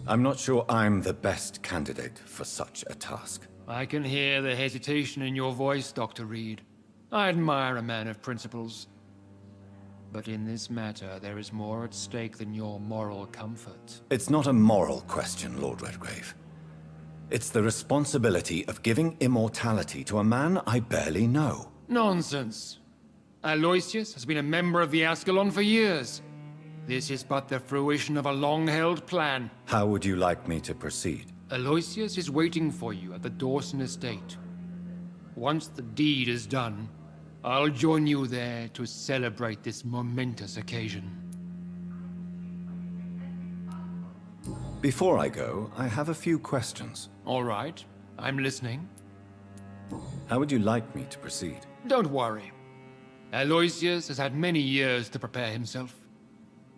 I'm not sure I'm the best candidate for such a task. I can hear the hesitation in your voice, Dr. Reed. I admire a man of principles. But in this matter, there is more at stake than your moral comfort. It's not a moral question, Lord Redgrave. It's the responsibility of giving immortality to a man I barely know. Nonsense. Aloisius has been a member of the Ascalon for years. This is but the fruition of a long-held plan. How would you like me to proceed? Aloisius is waiting for you at the Dawson estate. Once the deed is done, I'll join you there to celebrate this momentous occasion. Before I go, I have a few questions. All right, I'm listening. How would you like me to proceed? Don't worry. Aloisius has had many years to prepare himself.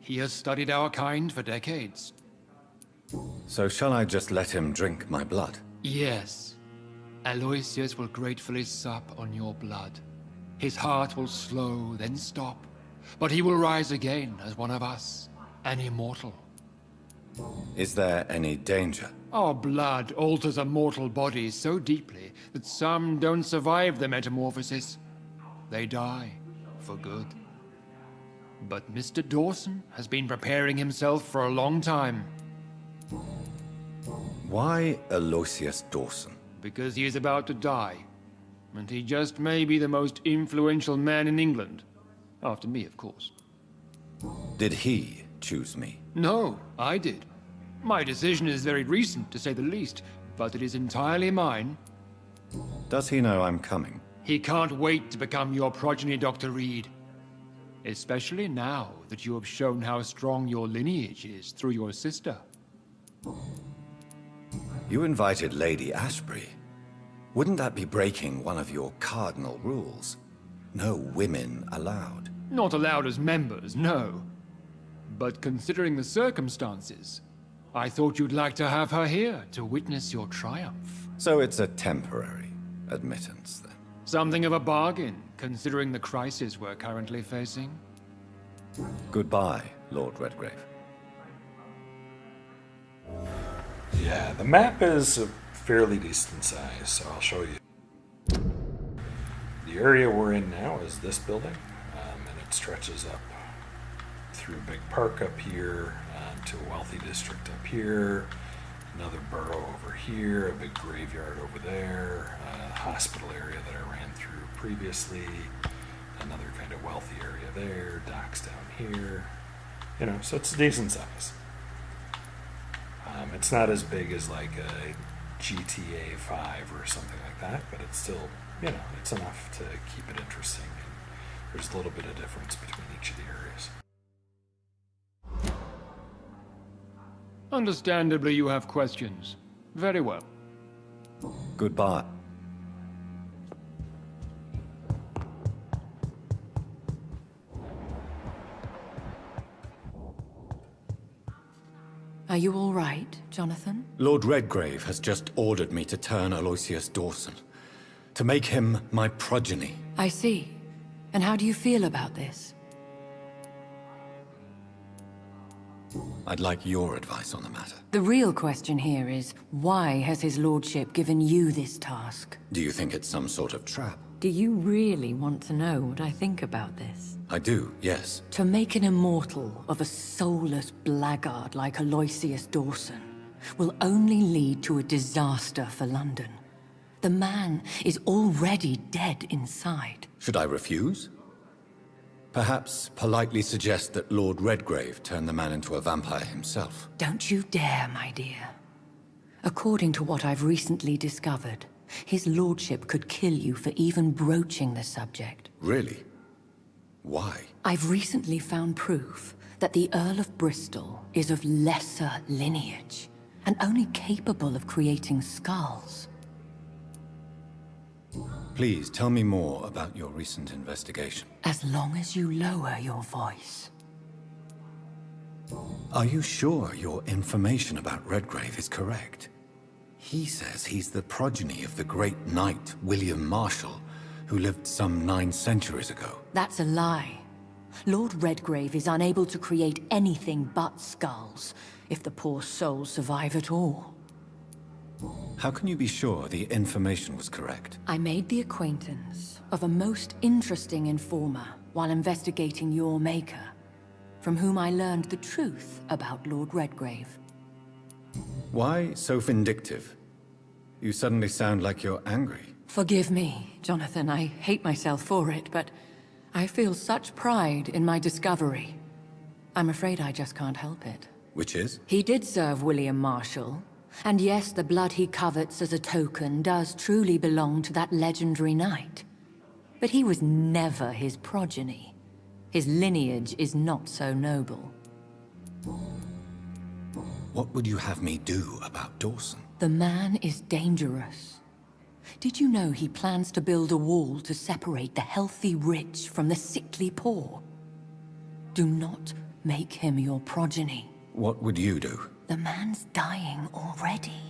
He has studied our kind for decades. So shall I just let him drink my blood? Yes. Aloisius will gratefully sup on your blood. His heart will slow, then stop. But he will rise again as one of us, an immortal. Is there any danger? Our blood alters a mortal body so deeply that some don't survive the metamorphosis. They die, for good. But Mr. Dawson has been preparing himself for a long time. Why Aloisius Dawson? Because he is about to die. And he just may be the most influential man in England. After me, of course. Did he choose me? No, I did. My decision is very recent, to say the least, but it is entirely mine. Does he know I'm coming? He can't wait to become your progeny, Dr. Reed. Especially now that you have shown how strong your lineage is through your sister. You invited Lady Ashbury. Wouldn't that be breaking one of your cardinal rules? No women allowed. Not allowed as members, no. But considering the circumstances, I thought you'd like to have her here to witness your triumph. So it's a temporary admittance, then? Something of a bargain, considering the crisis we're currently facing. Goodbye, Lord Redgrave. Yeah, the map is a fairly decent size, so I'll show you. The area we're in now is this building, and it stretches up through a big park up here, to a wealthy district up here, another borough over here, a big graveyard over there, a hospital area that I ran through previously, another kind of wealthy area there, docks down here. You know, so it's a decent size. It's not as big as like a GTA 5 or something like that, but it's still, you know, it's enough to keep it interesting. And there's a little bit of difference between each of the areas. Understandably, you have questions. Very well. Goodbye. Are you all right, Jonathan? Lord Redgrave has just ordered me to turn Aloisius Dawson, to make him my progeny. I see. And how do you feel about this? I'd like your advice on the matter. The real question here is, why has his lordship given you this task? Do you think it's some sort of trap? Do you really want to know what I think about this? I do, yes. To make an immortal of a soulless blackguard like Aloisius Dawson will only lead to a disaster for London. The man is already dead inside. Should I refuse? Perhaps politely suggest that Lord Redgrave turn the man into a vampire himself. Don't you dare, my dear. According to what I've recently discovered, his lordship could kill you for even broaching the subject. Really? Why? I've recently found proof that the Earl of Bristol is of lesser lineage, and only capable of creating skulls. Please tell me more about your recent investigation. As long as you lower your voice. Are you sure your information about Redgrave is correct? He says he's the progeny of the great knight William Marshall, who lived some 9 centuries ago. That's a lie. Lord Redgrave is unable to create anything but skulls, if the poor souls survive at all. How can you be sure the information was correct? I made the acquaintance of a most interesting informer while investigating your maker, from whom I learned the truth about Lord Redgrave. Why so vindictive? You suddenly sound like you're angry. Forgive me, Jonathan. I hate myself for it, but I feel such pride in my discovery. I'm afraid I just can't help it. Which is? He did serve William Marshall. And yes, the blood he covets as a token does truly belong to that legendary knight. But he was never his progeny. His lineage is not so noble. What would you have me do about Dawson? The man is dangerous. Did you know he plans to build a wall to separate the healthy rich from the sickly poor? Do not make him your progeny. What would you do? The man's dying already.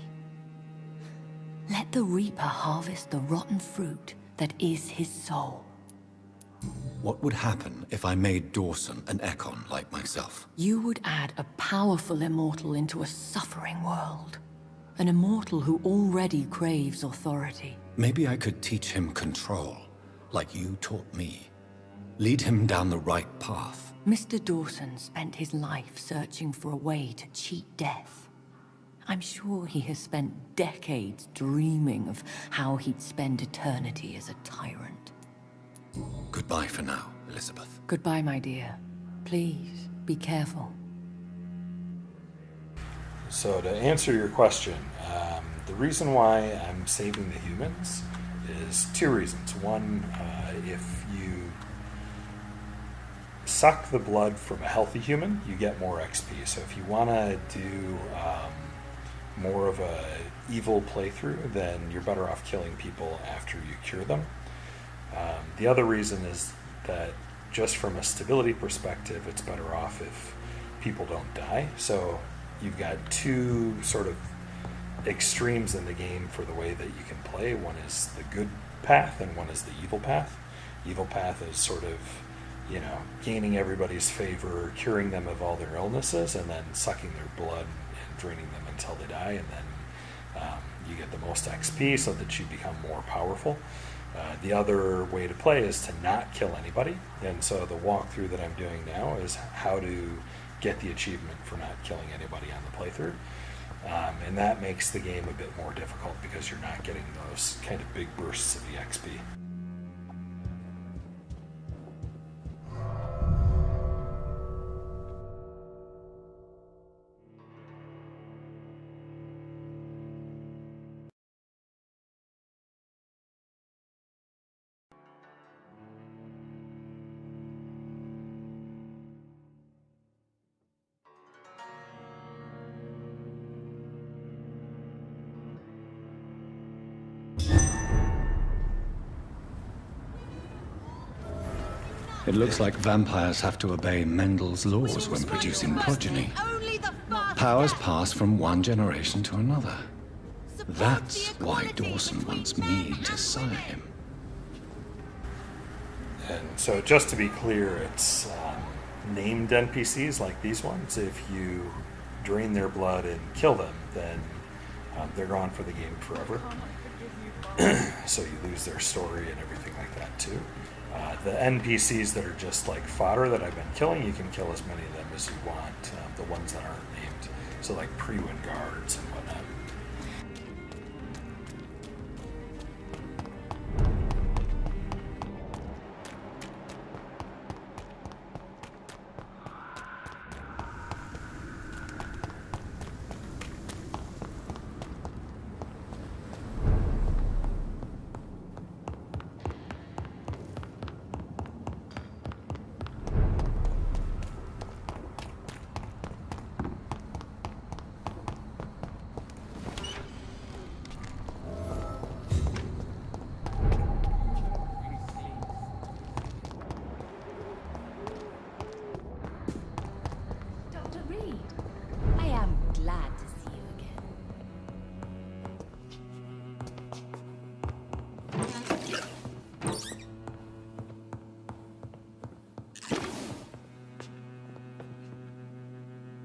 Let the Reaper harvest the rotten fruit that is his soul. What would happen if I made Dawson an Ekon like myself? You would add a powerful immortal into a suffering world. An immortal who already craves authority. Maybe I could teach him control, like you taught me. Lead him down the right path. Mr. Dawson spent his life searching for a way to cheat death. I'm sure he has spent decades dreaming of how he'd spend eternity as a tyrant. Goodbye for now, Elizabeth. Goodbye, my dear. Please, be careful. So to answer your question, the reason why I'm saving the humans is two reasons. One, if you suck the blood from a healthy human, you get more XP. So if you want to do more of a evil playthrough, then you're better off killing people after you cure them. The other reason is that just from a stability perspective, it's better off if people don't die. So you've got two sort of extremes in the game for the way that you can play. One is the good path and one is the evil path. Evil path is sort of, you know, gaining everybody's favor, curing them of all their illnesses, and then sucking their blood and draining them until they die, and then you get the most XP so that you become more powerful. The other way to play is to not kill anybody, and so the walkthrough that I'm doing now is how to get the achievement for not killing anybody on the playthrough. And that makes the game a bit more difficult because you're not getting those kind of big bursts of the XP. It looks like vampires have to obey Mendel's laws when producing progeny. Powers pass from one generation to another. That's why Dawson wants me to sire him. And so just to be clear, it's named NPCs like these ones. If you drain their blood and kill them, then they're gone for the game forever. So you lose their story and everything like that too. The NPCs that are just like fodder that I've been killing, you can kill as many of them as you want. The ones that aren't named. So like pre-win guards and whatnot.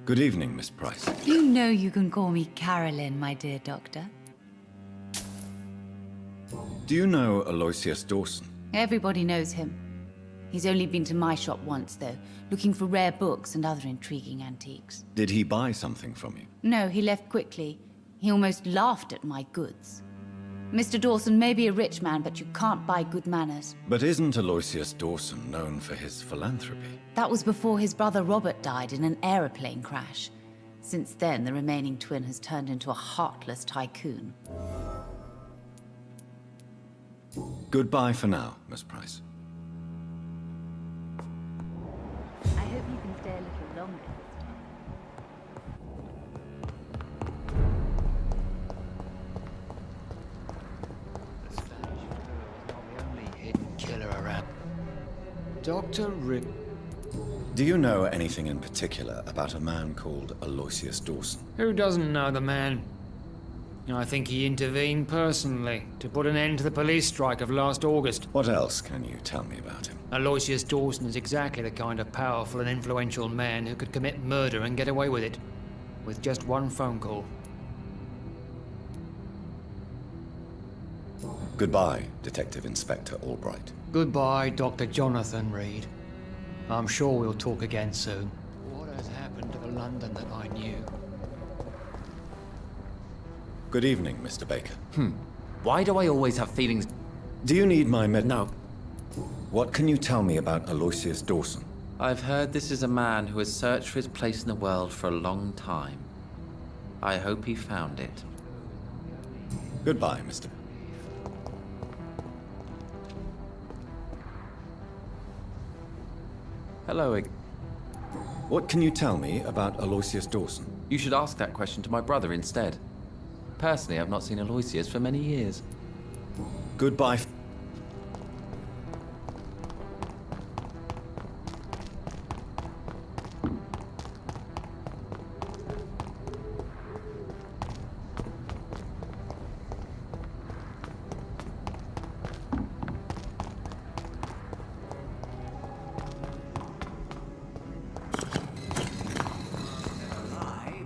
Good evening, Miss Price. You know you can call me Carolyn, my dear doctor. Do you know Aloisius Dawson? Everybody knows him. He's only been to my shop once, though, looking for rare books and other intriguing antiques. Did he buy something from you? No, he left quickly. He almost laughed at my goods. Mr. Dawson may be a rich man, but you can't buy good manners. But isn't Aloisius Dawson known for his philanthropy? That was before his brother Robert died in an aeroplane crash. Since then, the remaining twin has turned into a heartless tycoon. Goodbye for now, Miss Price. I hope you can stay a little longer this time. Killer around. Dr. Rip. Do you know anything in particular about a man called Aloisius Dawson? Who doesn't know the man? I think he intervened personally to put an end to the police strike of last August. What else can you tell me about him? Aloisius Dawson is exactly the kind of powerful and influential man who could commit murder and get away with it, with just one phone call. Goodbye, Detective Inspector Albright. Goodbye, Dr. Jonathan Reed. I'm sure we'll talk again soon. What has happened to the London that I knew? Good evening, Mr. Baker. Why do I always have feelings? Do you need my med- No. What can you tell me about Aloisius Dawson? I've heard this is a man who has searched for his place in the world for a long time. I hope he found it. Goodbye, Mr. Hello. What can you tell me about Aloisius Dawson? You should ask that question to my brother instead. Personally, I've not seen Aloisius for many years. Goodbye.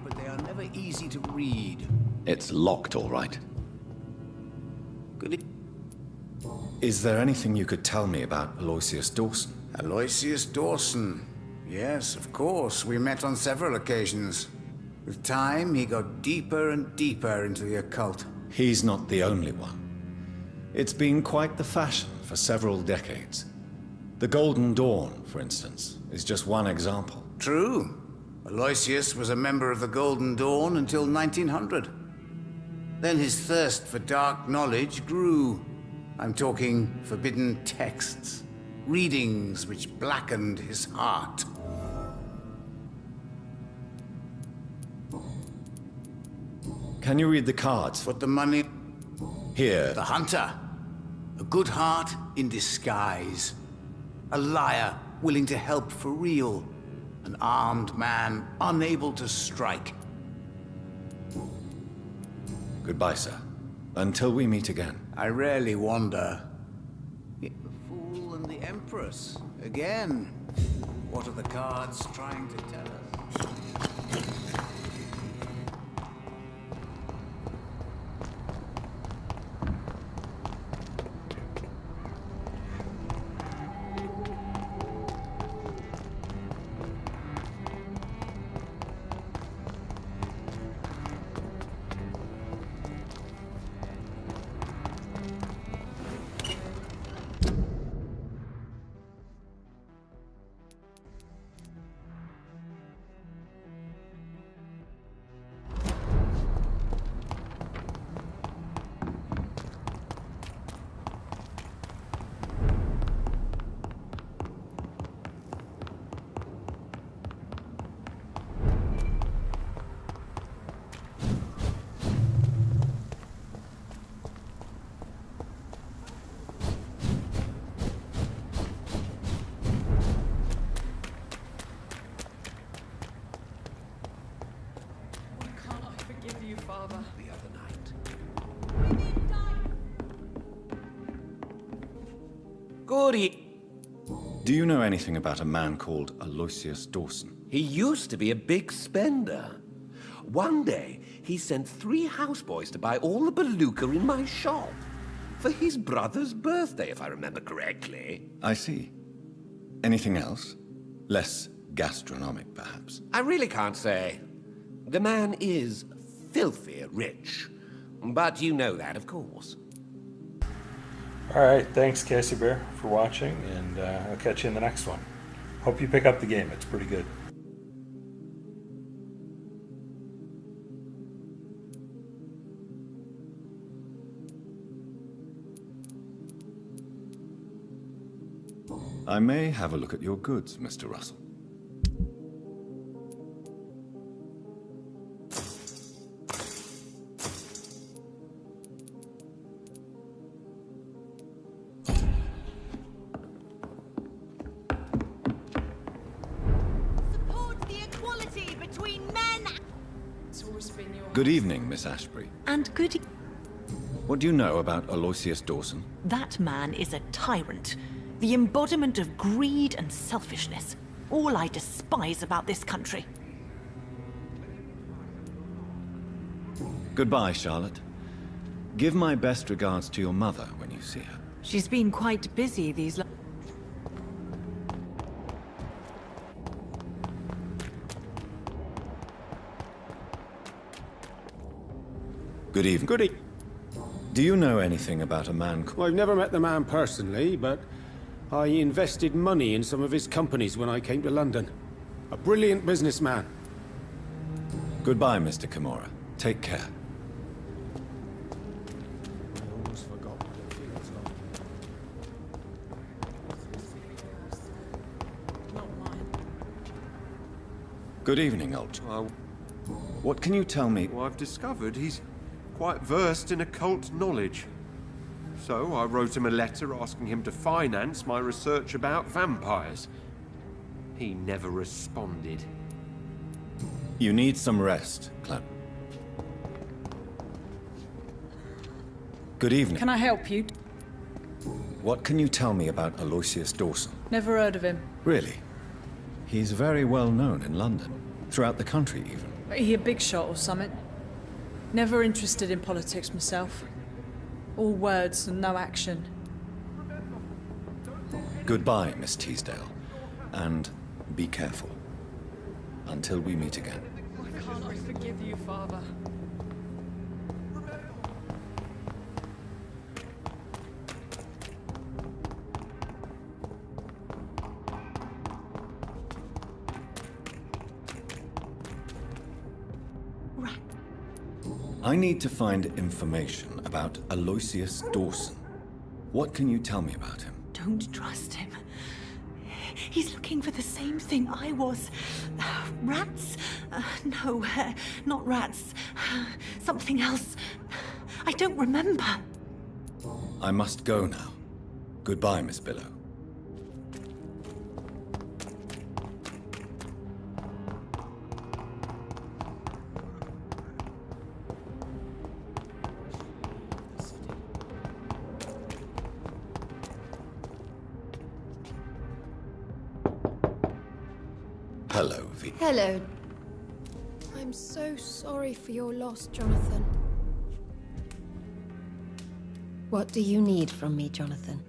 But they are never easy to read. It's locked, all right. Good. Is there anything you could tell me about Aloisius Dawson? Aloisius Dawson. Yes, of course. We met on several occasions. With time, he got deeper and deeper into the occult. He's not the only one. It's been quite the fashion for several decades. The Golden Dawn, for instance, is just one example. True. Aloisius was a member of the Golden Dawn until 1900. Then his thirst for dark knowledge grew. I'm talking forbidden texts, readings which blackened his heart. Can you read the cards? Put the money... Here. The hunter. A good heart in disguise. A liar willing to help for real. An armed man unable to strike. Goodbye, sir. Until we meet again. I rarely wander. The Fool and the Empress. Again. What are the cards trying to tell us? Goody. Do you know anything about a man called Aloisius Dawson? He used to be a big spender. One day, he sent 3 houseboys to buy all the beluga in my shop. For his brother's birthday, if I remember correctly. I see. Anything else? Less gastronomic, perhaps? I really can't say. The man is filthy rich. But you know that, of course. Alright, thanks Cassie Bear for watching, and I'll catch you in the next one. Hope you pick up the game, it's pretty good. I may have a look at your goods, Mr. Russell. Support the equality between men. Good evening, Miss Ashbury. And good. What do you know about Aloisius Dawson? That man is a tyrant. The embodiment of greed and selfishness. All I despise about this country. Goodbye, Charlotte. Give my best regards to your mother when you see her. She's been quite busy these Good evening. Good evening. Do you know anything about a man Well, I've never met the man personally, but I invested money in some of his companies when I came to London. A brilliant businessman. Goodbye, Mr. Kimura. Take care. I almost forgot what it feels like. Good evening, old. What can you tell me? Well, I've discovered he's quite versed in occult knowledge. So I wrote him a letter asking him to finance my research about vampires. He never responded. You need some rest, Clem. Good evening. Can I help you? What can you tell me about Aloisius Dawson? Never heard of him. Really? He's very well known in London. Throughout the country, even. He a big shot or something? Never interested in politics myself. All words and no action. Goodbye, Miss Teasdale. And be careful. Until we meet again. Why can't I forgive you, Father? I need to find information about Aloisius Dawson. What can you tell me about him? Don't trust him. He's looking for the same thing I was. Rats? No, not rats. Something else. I don't remember. I must go now. Goodbye, Miss Billow. Hello, V. Hello. I'm so sorry for your loss, Jonathan. What do you need from me, Jonathan?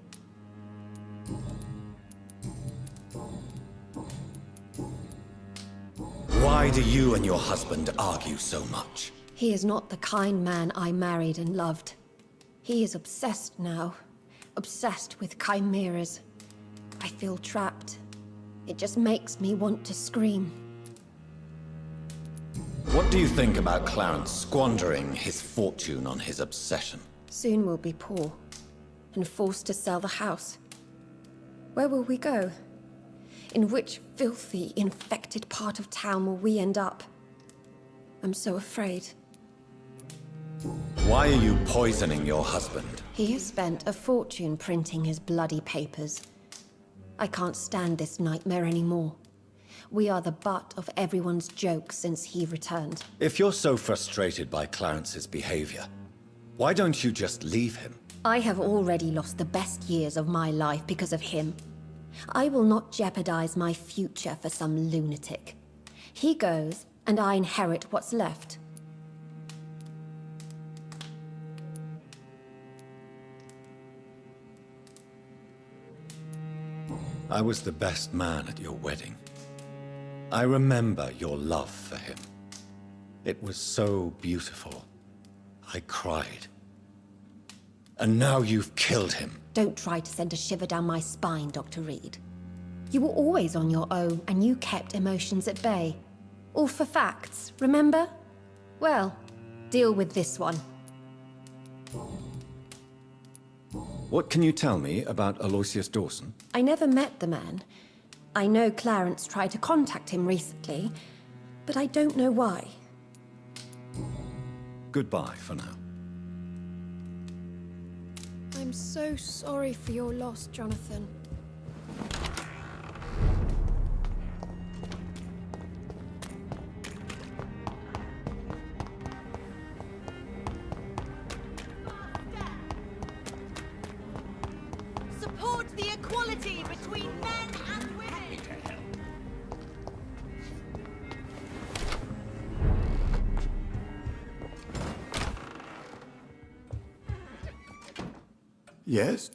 Why do you and your husband argue so much? He is not the kind man I married and loved. He is obsessed now. Obsessed with chimeras. I feel trapped. It just makes me want to scream. What do you think about Clarence squandering his fortune on his obsession? Soon we'll be poor, and forced to sell the house. Where will we go? In which filthy, infected part of town will we end up? I'm so afraid. Why are you poisoning your husband? He has spent a fortune printing his bloody papers. I can't stand this nightmare anymore. We are the butt of everyone's jokes since he returned. If you're so frustrated by Clarence's behavior, why don't you just leave him? I have already lost the best years of my life because of him. I will not jeopardize my future for some lunatic. He goes, and I inherit what's left. I was the best man at your wedding. I remember your love for him. It was so beautiful. I cried. And now you've killed him. Don't try to send a shiver down my spine, Dr. Reed. You were always on your own, and you kept emotions at bay. All for facts, remember? Well, deal with this one. What can you tell me about Aloisius Dawson? I never met the man. I know Clarence tried to contact him recently, but I don't know why. Goodbye for now. I'm so sorry for your loss, Jonathan. Support the equality between men and women. Yes?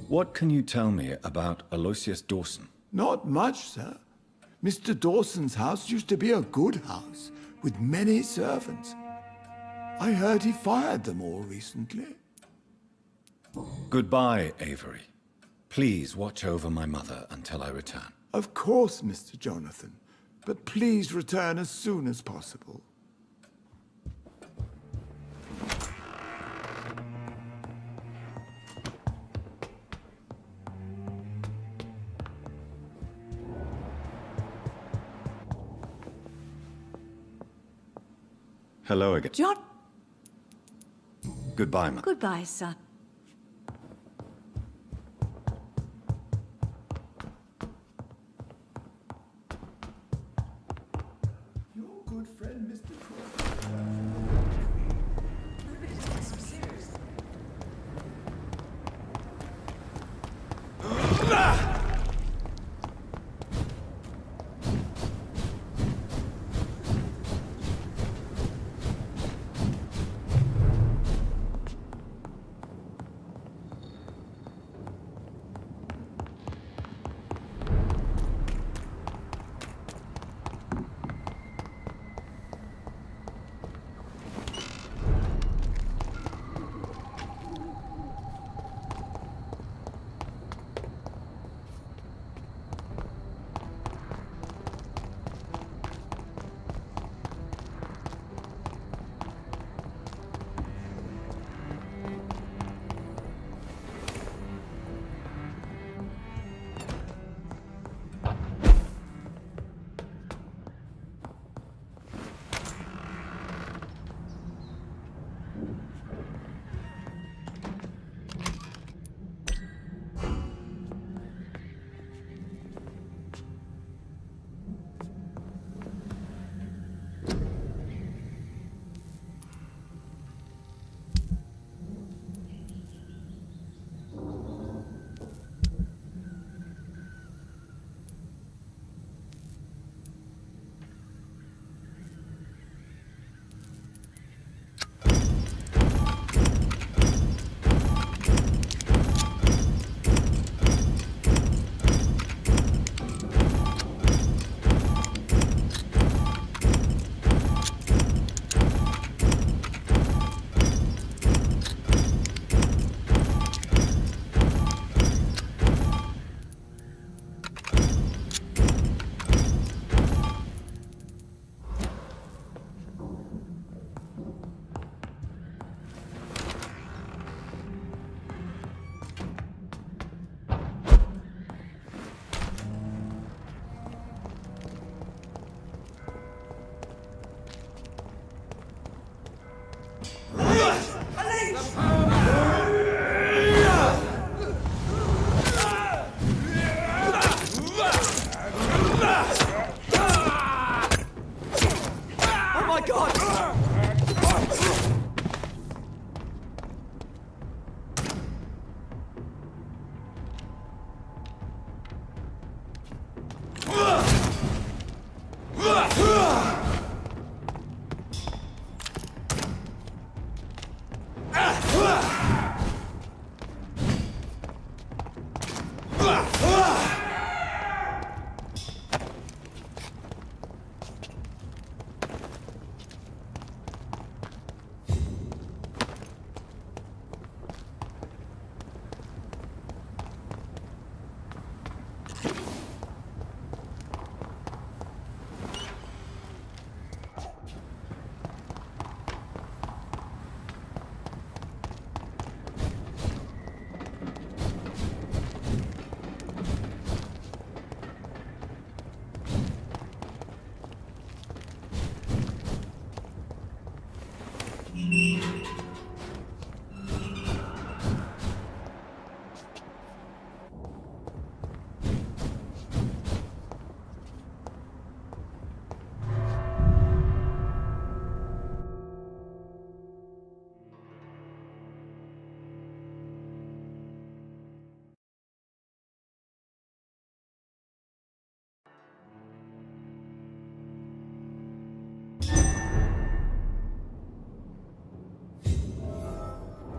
What can you tell me about Aloisius Dawson? Not much, sir. Mr. Dawson's house used to be a good house, with many servants. I heard he fired them all recently. Goodbye, Avery. Please watch over my mother until I return. Of course, Mr. Jonathan. But please return as soon as possible. Hello again. John. Goodbye, Mother. Goodbye, son. Your good friend, Mr.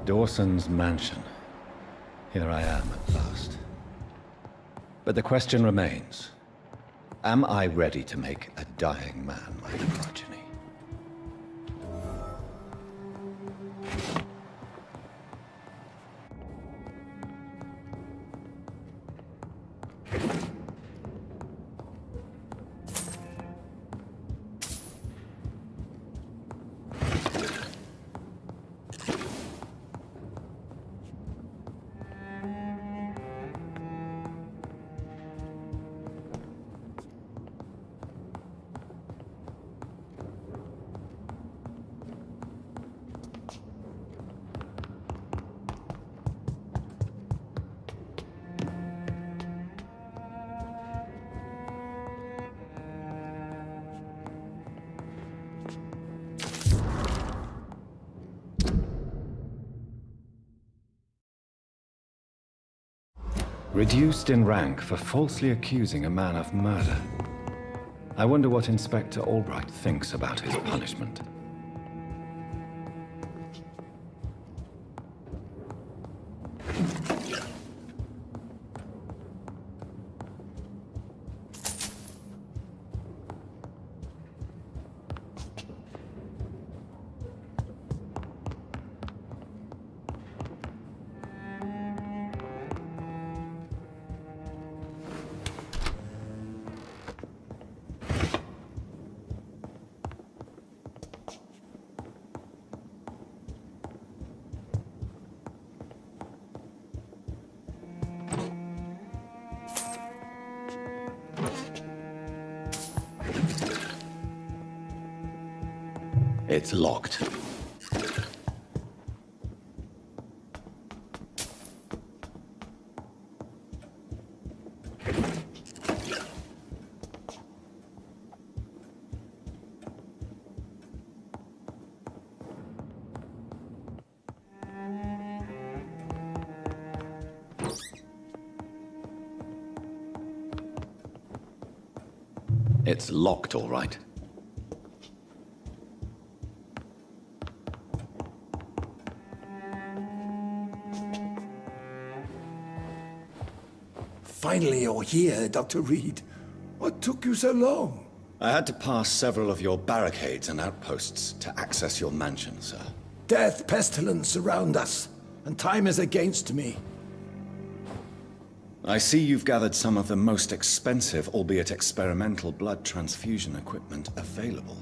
Dawson's mansion. Here I am at last. But the question remains, am I ready to make a dying man my progeny? Reduced in rank for falsely accusing a man of murder. I wonder what Inspector Albright thinks about his punishment. It's locked. It's locked, all right. Finally, you're here, Dr. Reed. What took you so long? I had to pass several of your barricades and outposts to access your mansion, sir. Death, pestilence surround us, and time is against me. I see you've gathered some of the most expensive, albeit experimental, blood transfusion equipment available.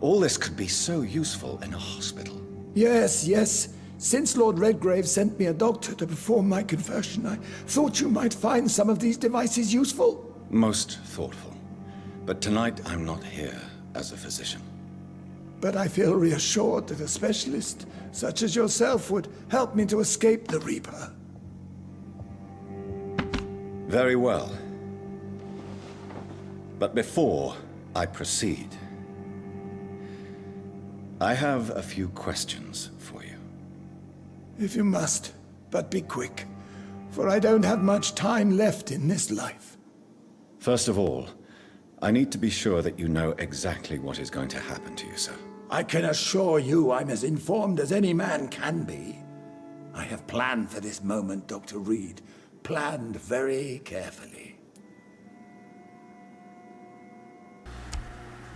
All this could be so useful in a hospital. Yes, yes. Since Lord Redgrave sent me a doctor to perform my conversion, I thought you might find some of these devices useful. Most thoughtful. But tonight I'm not here as a physician. But I feel reassured that a specialist such as yourself would help me to escape the Reaper. Very well. But before I proceed, I have a few questions for you. If you must, but be quick, for I don't have much time left in this life. First of all, I need to be sure that you know exactly what is going to happen to you, sir. I can assure you I'm as informed as any man can be. I have planned for this moment, Dr. Reed. Planned very carefully.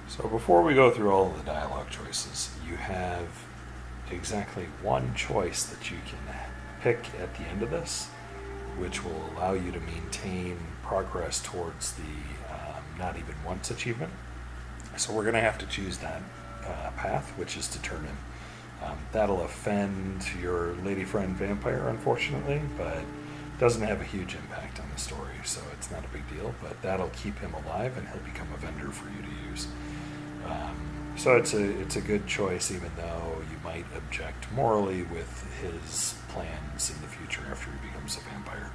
So before we go through all of the dialogue choices, you have exactly one choice that you can pick at the end of this, which will allow you to maintain progress towards the not even once achievement. So we're going to have to choose that path, which is to turn him. That'll offend your lady friend Vampyr, unfortunately, but doesn't have a huge impact on the story, so it's not a big deal, but that'll keep him alive and he'll become a vendor for you to use. So it's a good choice, even though you might object morally with his plans in the future after he becomes a vampire.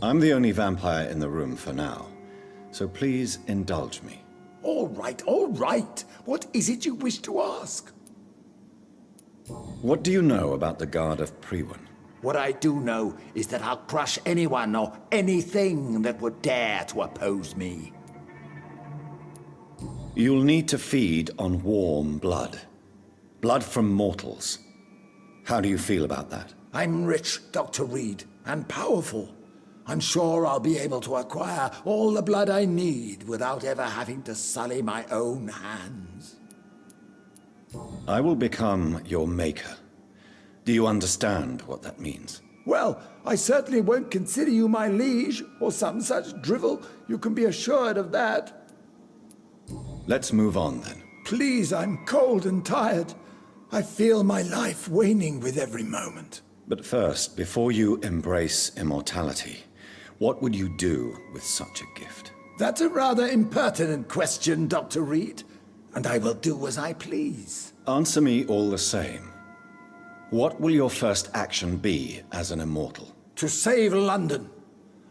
I'm the only vampire in the room for now, so please indulge me. All right, all right. What is it you wish to ask? What do you know about the Guard of Priwen? What I do know is that I'll crush anyone or anything that would dare to oppose me. You'll need to feed on warm blood. Blood from mortals. How do you feel about that? I'm rich, Dr. Reed, and powerful. I'm sure I'll be able to acquire all the blood I need without ever having to sully my own hands. I will become your maker. Do you understand what that means? Well, I certainly won't consider you my liege, or some such drivel. You can be assured of that. Let's move on then. Please, I'm cold and tired. I feel my life waning with every moment. But first, before you embrace immortality, what would you do with such a gift? That's a rather impertinent question, Dr. Reed, and I will do as I please. Answer me all the same. What will your first action be as an immortal? To save London.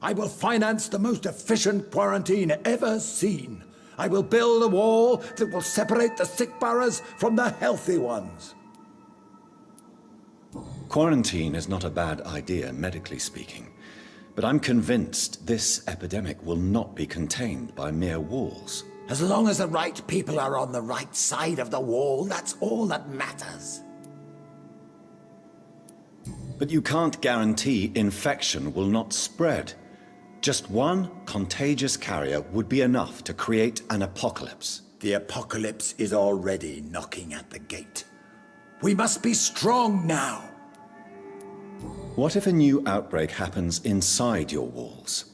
I will finance the most efficient quarantine ever seen. I will build a wall that will separate the sick boroughs from the healthy ones. Quarantine is not a bad idea, medically speaking. But I'm convinced this epidemic will not be contained by mere walls. As long as the right people are on the right side of the wall, that's all that matters. But you can't guarantee infection will not spread. Just one contagious carrier would be enough to create an apocalypse. The apocalypse is already knocking at the gate. We must be strong now. What if a new outbreak happens inside your walls?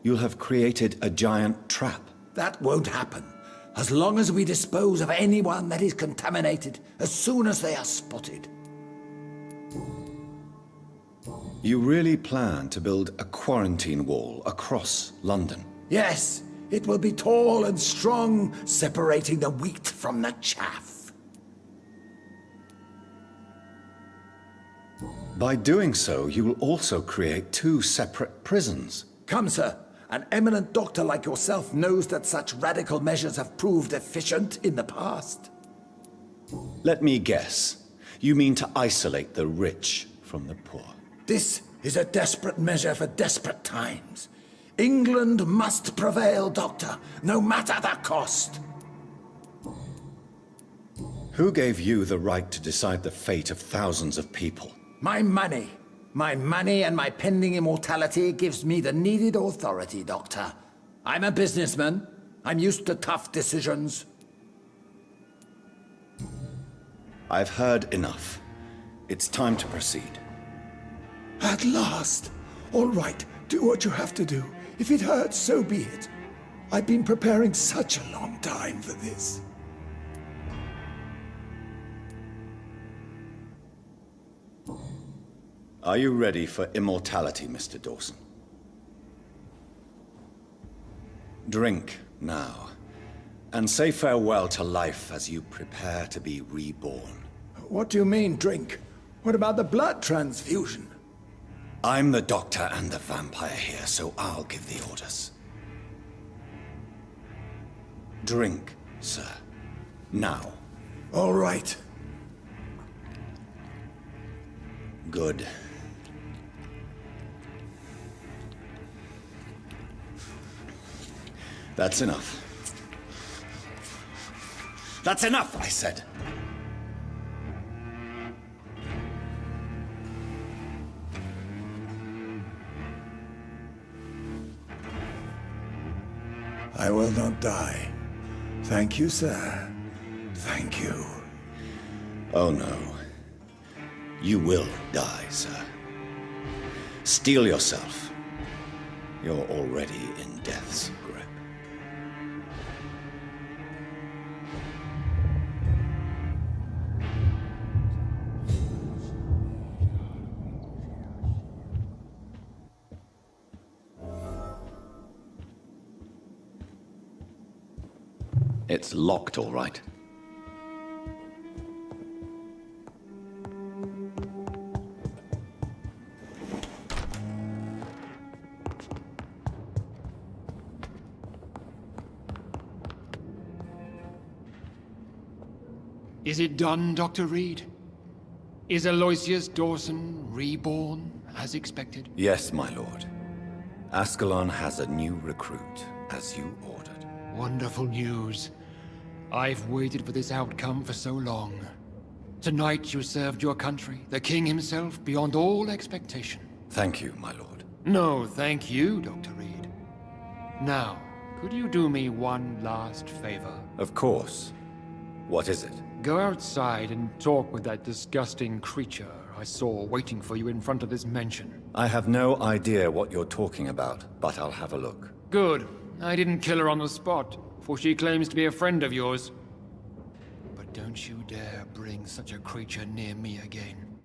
You'll have created a giant trap. That won't happen, as long as we dispose of anyone that is contaminated as soon as they are spotted. You really plan to build a quarantine wall across London? Yes, it will be tall and strong, separating the wheat from the chaff. By doing so, you will also create 2 separate prisons. Come, sir. An eminent doctor like yourself knows that such radical measures have proved efficient in the past. Let me guess. You mean to isolate the rich from the poor? This is a desperate measure for desperate times. England must prevail, Doctor, no matter the cost. Who gave you the right to decide the fate of thousands of people? My money. My money and my pending immortality gives me the needed authority, Doctor. I'm a businessman. I'm used to tough decisions. I've heard enough. It's time to proceed. At last. All right, do what you have to do. If it hurts, so be it. I've been preparing such a long time for this. Are you ready for immortality, Mr. Dawson? Drink now, and say farewell to life as you prepare to be reborn. What do you mean, drink? What about the blood transfusion? I'm the doctor and the vampire here, so I'll give the orders. Drink, sir. Now. All right. Good. That's enough. That's enough, I said. I will not die. Thank you, sir. Thank you. Oh no. You will die, sir. Steel yourself. You're already in death's grip. It's locked, all right. Is it done, Dr. Reed? Is Aloisius Dawson reborn, as expected? Yes, my lord. Ascalon has a new recruit, as you ordered. Wonderful news. I've waited for this outcome for so long. Tonight you served your country, the king himself, beyond all expectation. Thank you, my lord. No, thank you, Dr. Reed. Now, could you do me one last favor? Of course. What is it? Go outside and talk with that disgusting creature I saw waiting for you in front of this mansion. I have no idea what you're talking about, but I'll have a look. Good. I didn't kill her on the spot, for she claims to be a friend of yours. But don't you dare bring such a creature near me again.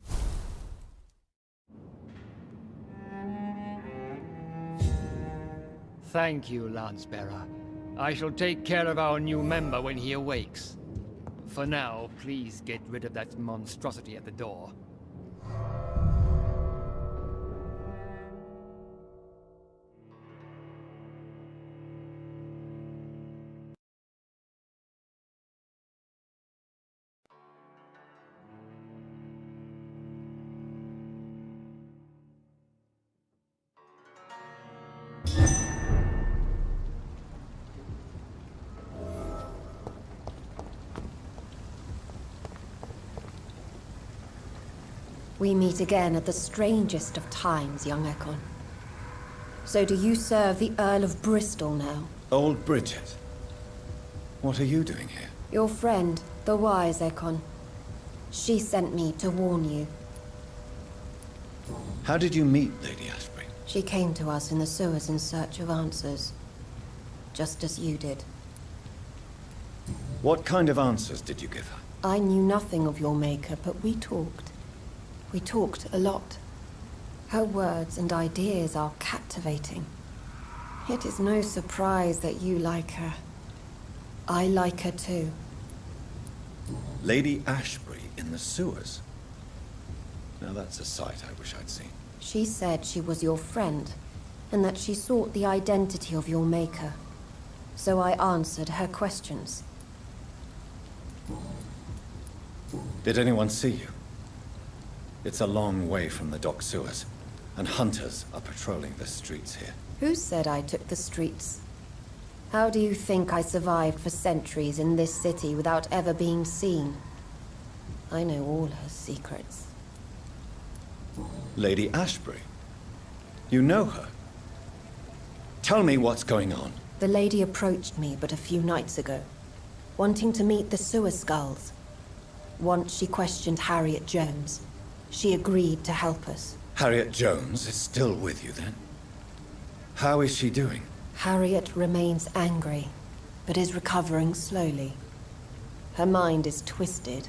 Thank you, Lance-Bearer. I shall take care of our new member when he awakes. For now, please get rid of that monstrosity at the door. We meet again at the strangest of times, young Ekon. So do you serve the Earl of Bristol now? Old Bridget. What are you doing here? Your friend, the wise Ekon. She sent me to warn you. How did you meet Lady Ashbury? She came to us in the sewers in search of answers. Just as you did. What kind of answers did you give her? I knew nothing of your maker, but we talked. We talked a lot. Her words and ideas are captivating. It is no surprise that you like her. I like her too. Lady Ashbury in the sewers? Now that's a sight I wish I'd seen. She said she was your friend, and that she sought the identity of your maker. So I answered her questions. Did anyone see you? It's a long way from the dock sewers, and hunters are patrolling the streets here. Who said I took the streets? How do you think I survived for centuries in this city without ever being seen? I know all her secrets. Lady Ashbury? You know her? Tell me what's going on. The lady approached me but a few nights ago, wanting to meet the sewer skulls. Once she questioned Harriet Jones. She agreed to help us. Harriet Jones is still with you, then? How is she doing? Harriet remains angry, but is recovering slowly. Her mind is twisted,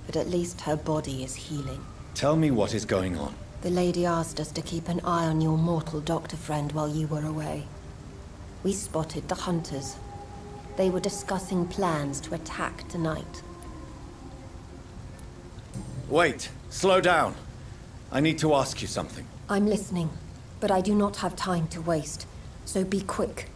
but at least her body is healing. Tell me what is going on. The lady asked us to keep an eye on your mortal doctor friend while you were away. We spotted the hunters. They were discussing plans to attack tonight. Wait, slow down. I need to ask you something. I'm listening, but I do not have time to waste, so be quick.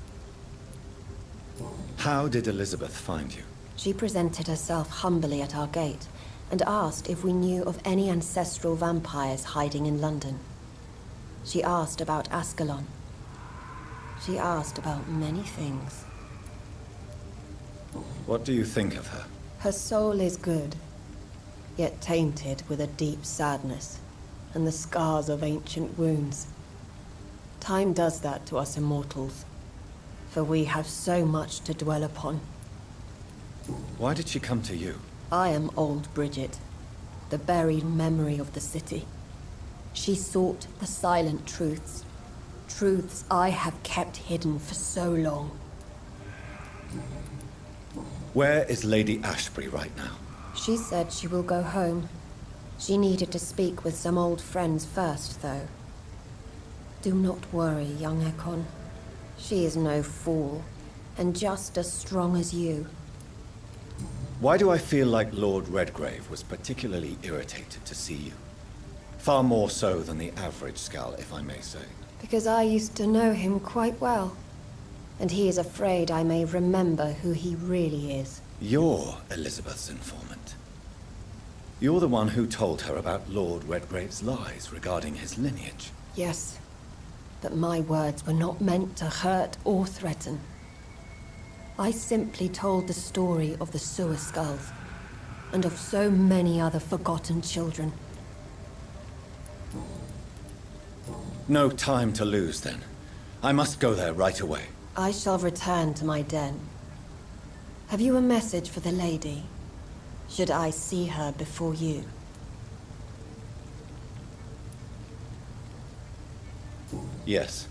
How did Elizabeth find you? She presented herself humbly at our gate and asked if we knew of any ancestral vampires hiding in London. She asked about Ascalon. She asked about many things. What do you think of her? Her soul is good, yet tainted with a deep sadness and the scars of ancient wounds. Time does that to us immortals, for we have so much to dwell upon. Why did she come to you? I am old Bridget, the buried memory of the city. She sought the silent truths, truths I have kept hidden for so long. Where is Lady Ashbury right now? She said she will go home. She needed to speak with some old friends first, though. Do not worry, young Ekon. She is no fool, and just as strong as you. Why do I feel like Lord Redgrave was particularly irritated to see you? Far more so than the average Skull, if I may say. Because I used to know him quite well. And he is afraid I may remember who he really is. You're Elizabeth's informant. You're the one who told her about Lord Redgrave's lies regarding his lineage. Yes, but my words were not meant to hurt or threaten. I simply told the story of the Sewer Skulls, and of so many other forgotten children. No time to lose, then. I must go there right away. I shall return to my den. Have you a message for the lady? Should I see her before you? Yes.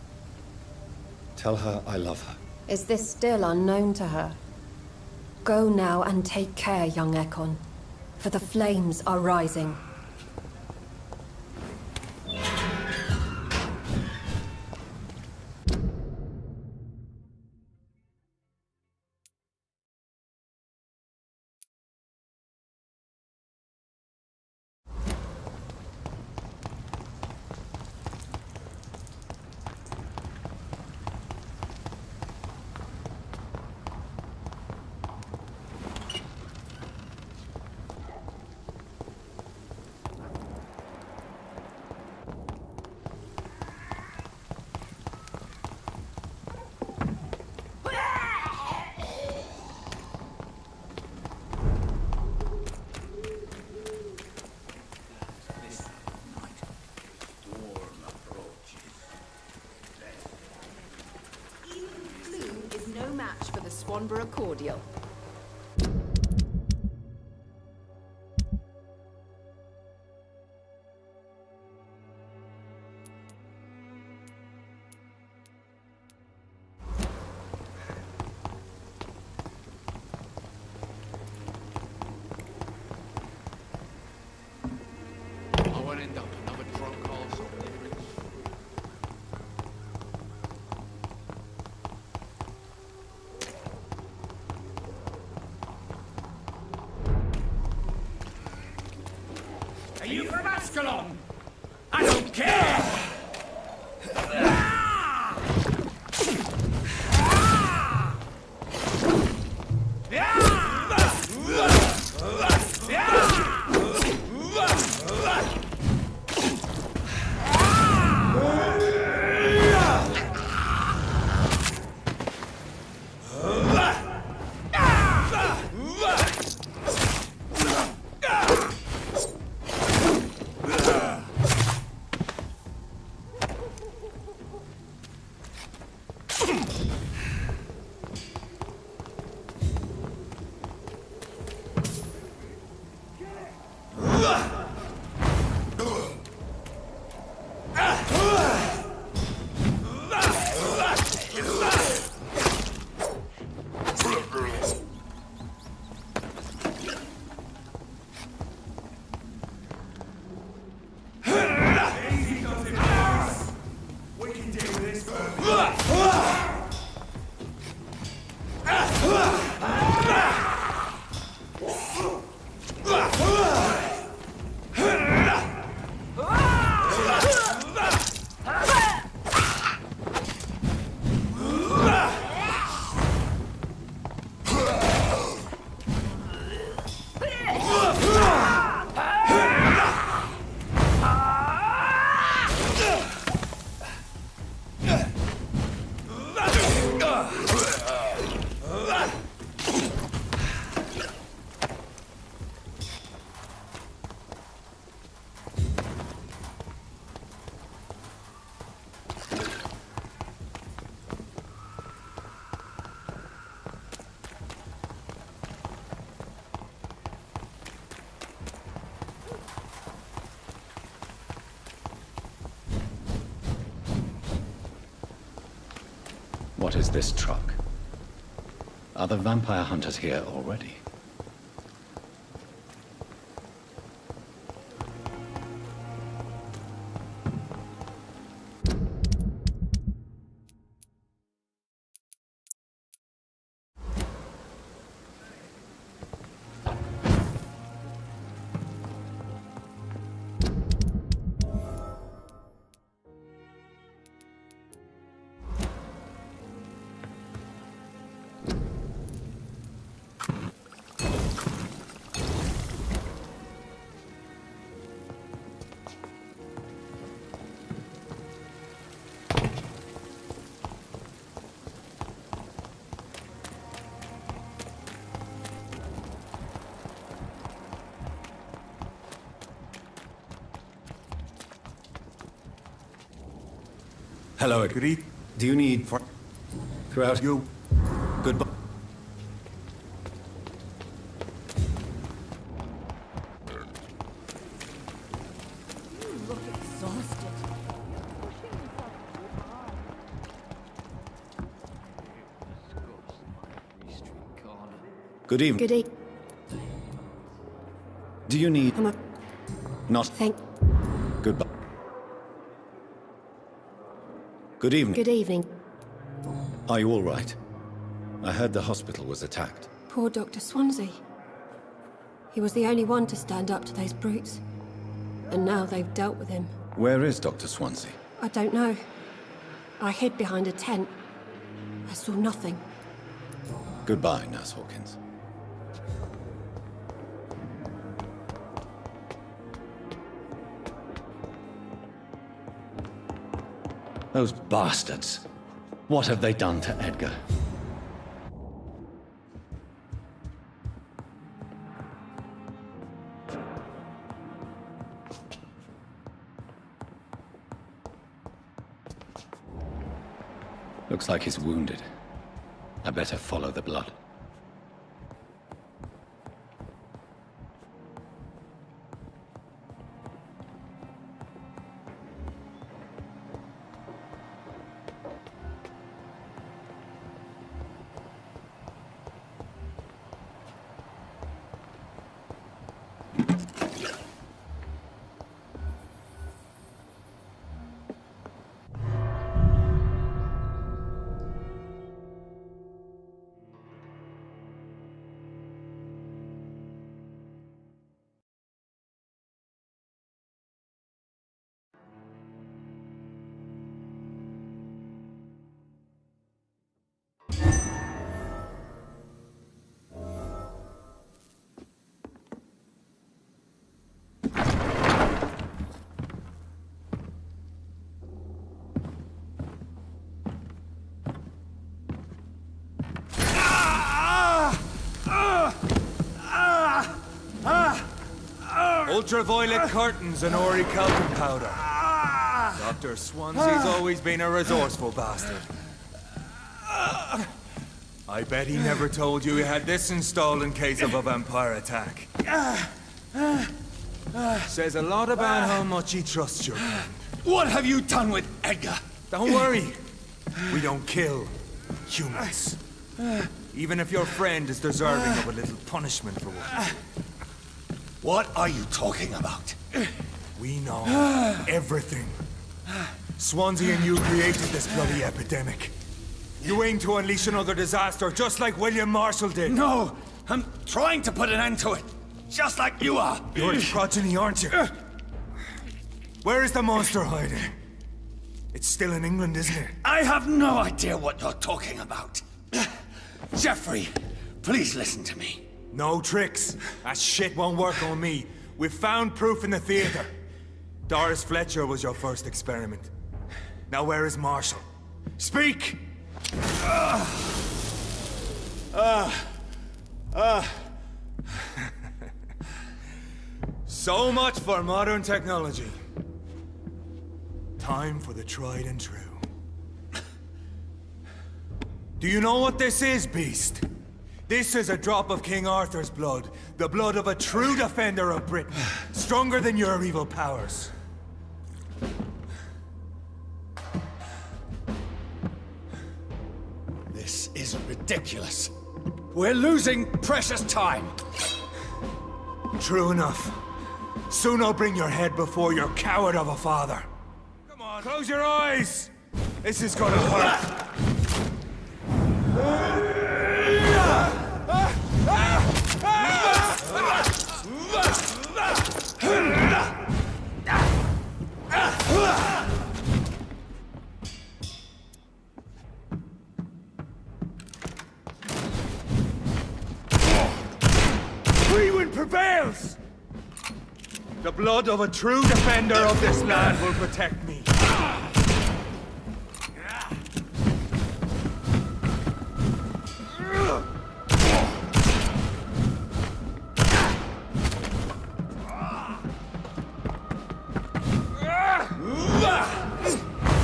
Tell her I love her. Is this still unknown to her? Go now and take care, young Ekon, for the flames are rising. For the Swanborough cordial. I won't end up another drunk arsehole. Are you from Ascalon? I don't care! What is this truck? Are the vampire hunters here already? Hello, Good evening. Do you need for throughout you? Goodbye. You look exhausted. Good evening. Good evening. Do you need I'm not Thank. goodbye? Good evening. Good evening. Are you all right? I heard the hospital was attacked. Poor Dr. Swansea. He was the only one to stand up to those brutes. And now they've dealt with him. Where is Dr. Swansea? I don't know. I hid behind a tent. I saw nothing. Goodbye, Nurse Hawkins. Those bastards. What have they done to Edgar? Looks like he's wounded. I better follow the blood. Ultraviolet curtains and orichalcum powder. Dr. Swansea's always been a resourceful bastard. I bet he never told you he had this installed in case of a vampire attack. Says a lot about how much he trusts your kind. What have you done with Edgar? Don't worry. We don't kill humans. Even if your friend is deserving of a little punishment for what. What are you talking about? We know everything. Swansea and you created this bloody epidemic. You aim to unleash another disaster, just like William Marshall did. No! I'm trying to put an end to it, just like you are! You're its progeny, aren't you? Where is the monster hiding? It's still in England, isn't it? I have no idea what you're talking about. Jeffrey, please listen to me. No tricks. That shit won't work on me. We've found proof in the theater. Doris Fletcher was your first experiment. Now where is Marshall? Speak! So much for modern technology. Time for the tried and true. Do you know what this is, Beast? This is a drop of King Arthur's blood. The blood of a true defender of Britain. Stronger than your evil powers. This is ridiculous. We're losing precious time. True enough. Soon I'll bring your head before your coward of a father. Come on, close your eyes! This is gonna hurt. Freewind prevails! The blood of a true defender of this land will protect me.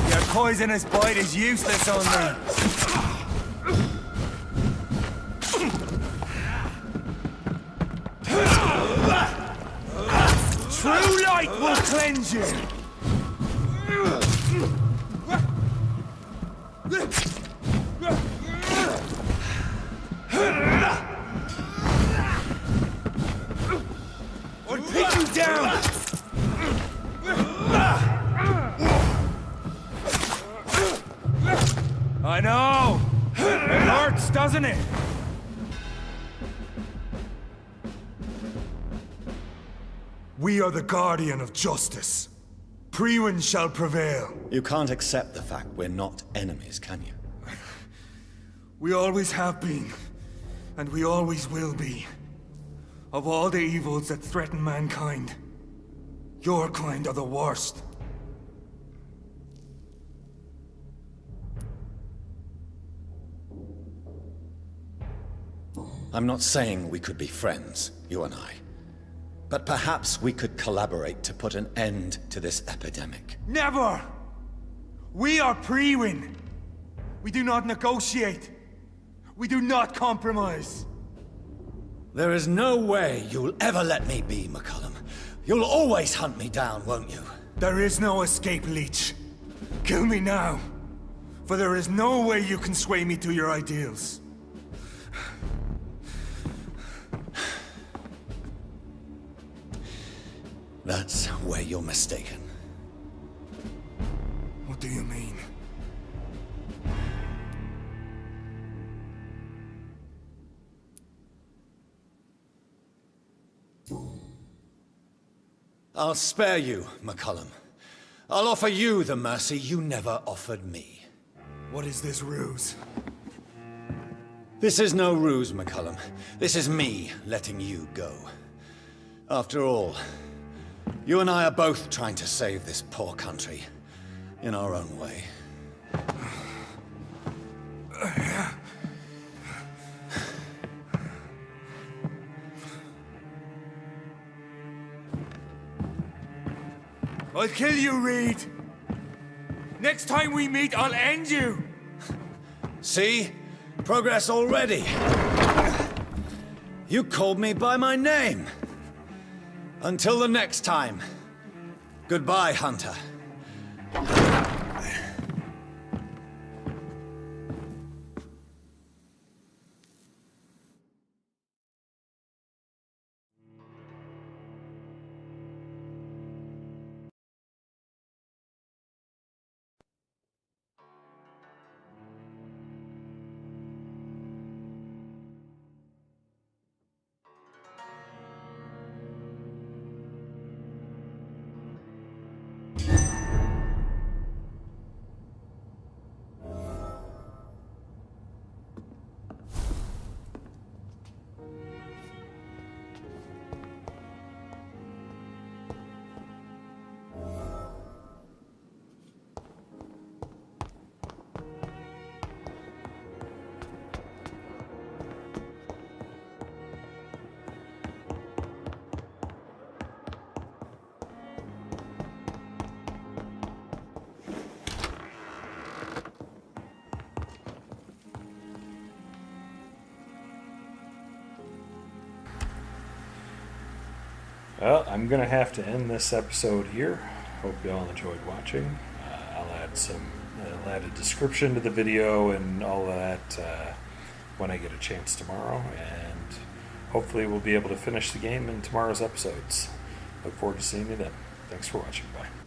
Get poisonous bite is useless on me. True light will cleanse you. Or pick you down. I know! It hurts, doesn't it? We are the guardian of justice. Priwen shall prevail. You can't accept the fact we're not enemies, can you? We always have been, and we always will be. Of all the evils that threaten mankind, your kind are the worst. I'm not saying we could be friends, you and I. But perhaps we could collaborate to put an end to this epidemic. Never! We are Priwen. We do not negotiate. We do not compromise. There is no way you'll ever let me be, McCullum. You'll always hunt me down, won't you? There is no escape, Leech. Kill me now. For there is no way you can sway me to your ideals. That's where you're mistaken. What do you mean? I'll spare you, McCullum. I'll offer you the mercy you never offered me. What is this ruse? This is no ruse, McCullum. This is me letting you go. After all, you and I are both trying to save this poor country, in our own way. I'll kill you, Reed! Next time we meet, I'll end you! See? Progress already. You called me by my name. Until the next time. Goodbye, Hunter. Well, I'm going to have to end this episode here. Hope you all enjoyed watching. I'll add a description to the video and all of that when I get a chance tomorrow. And hopefully we'll be able to finish the game in tomorrow's episodes. Look forward to seeing you then. Thanks for watching. Bye.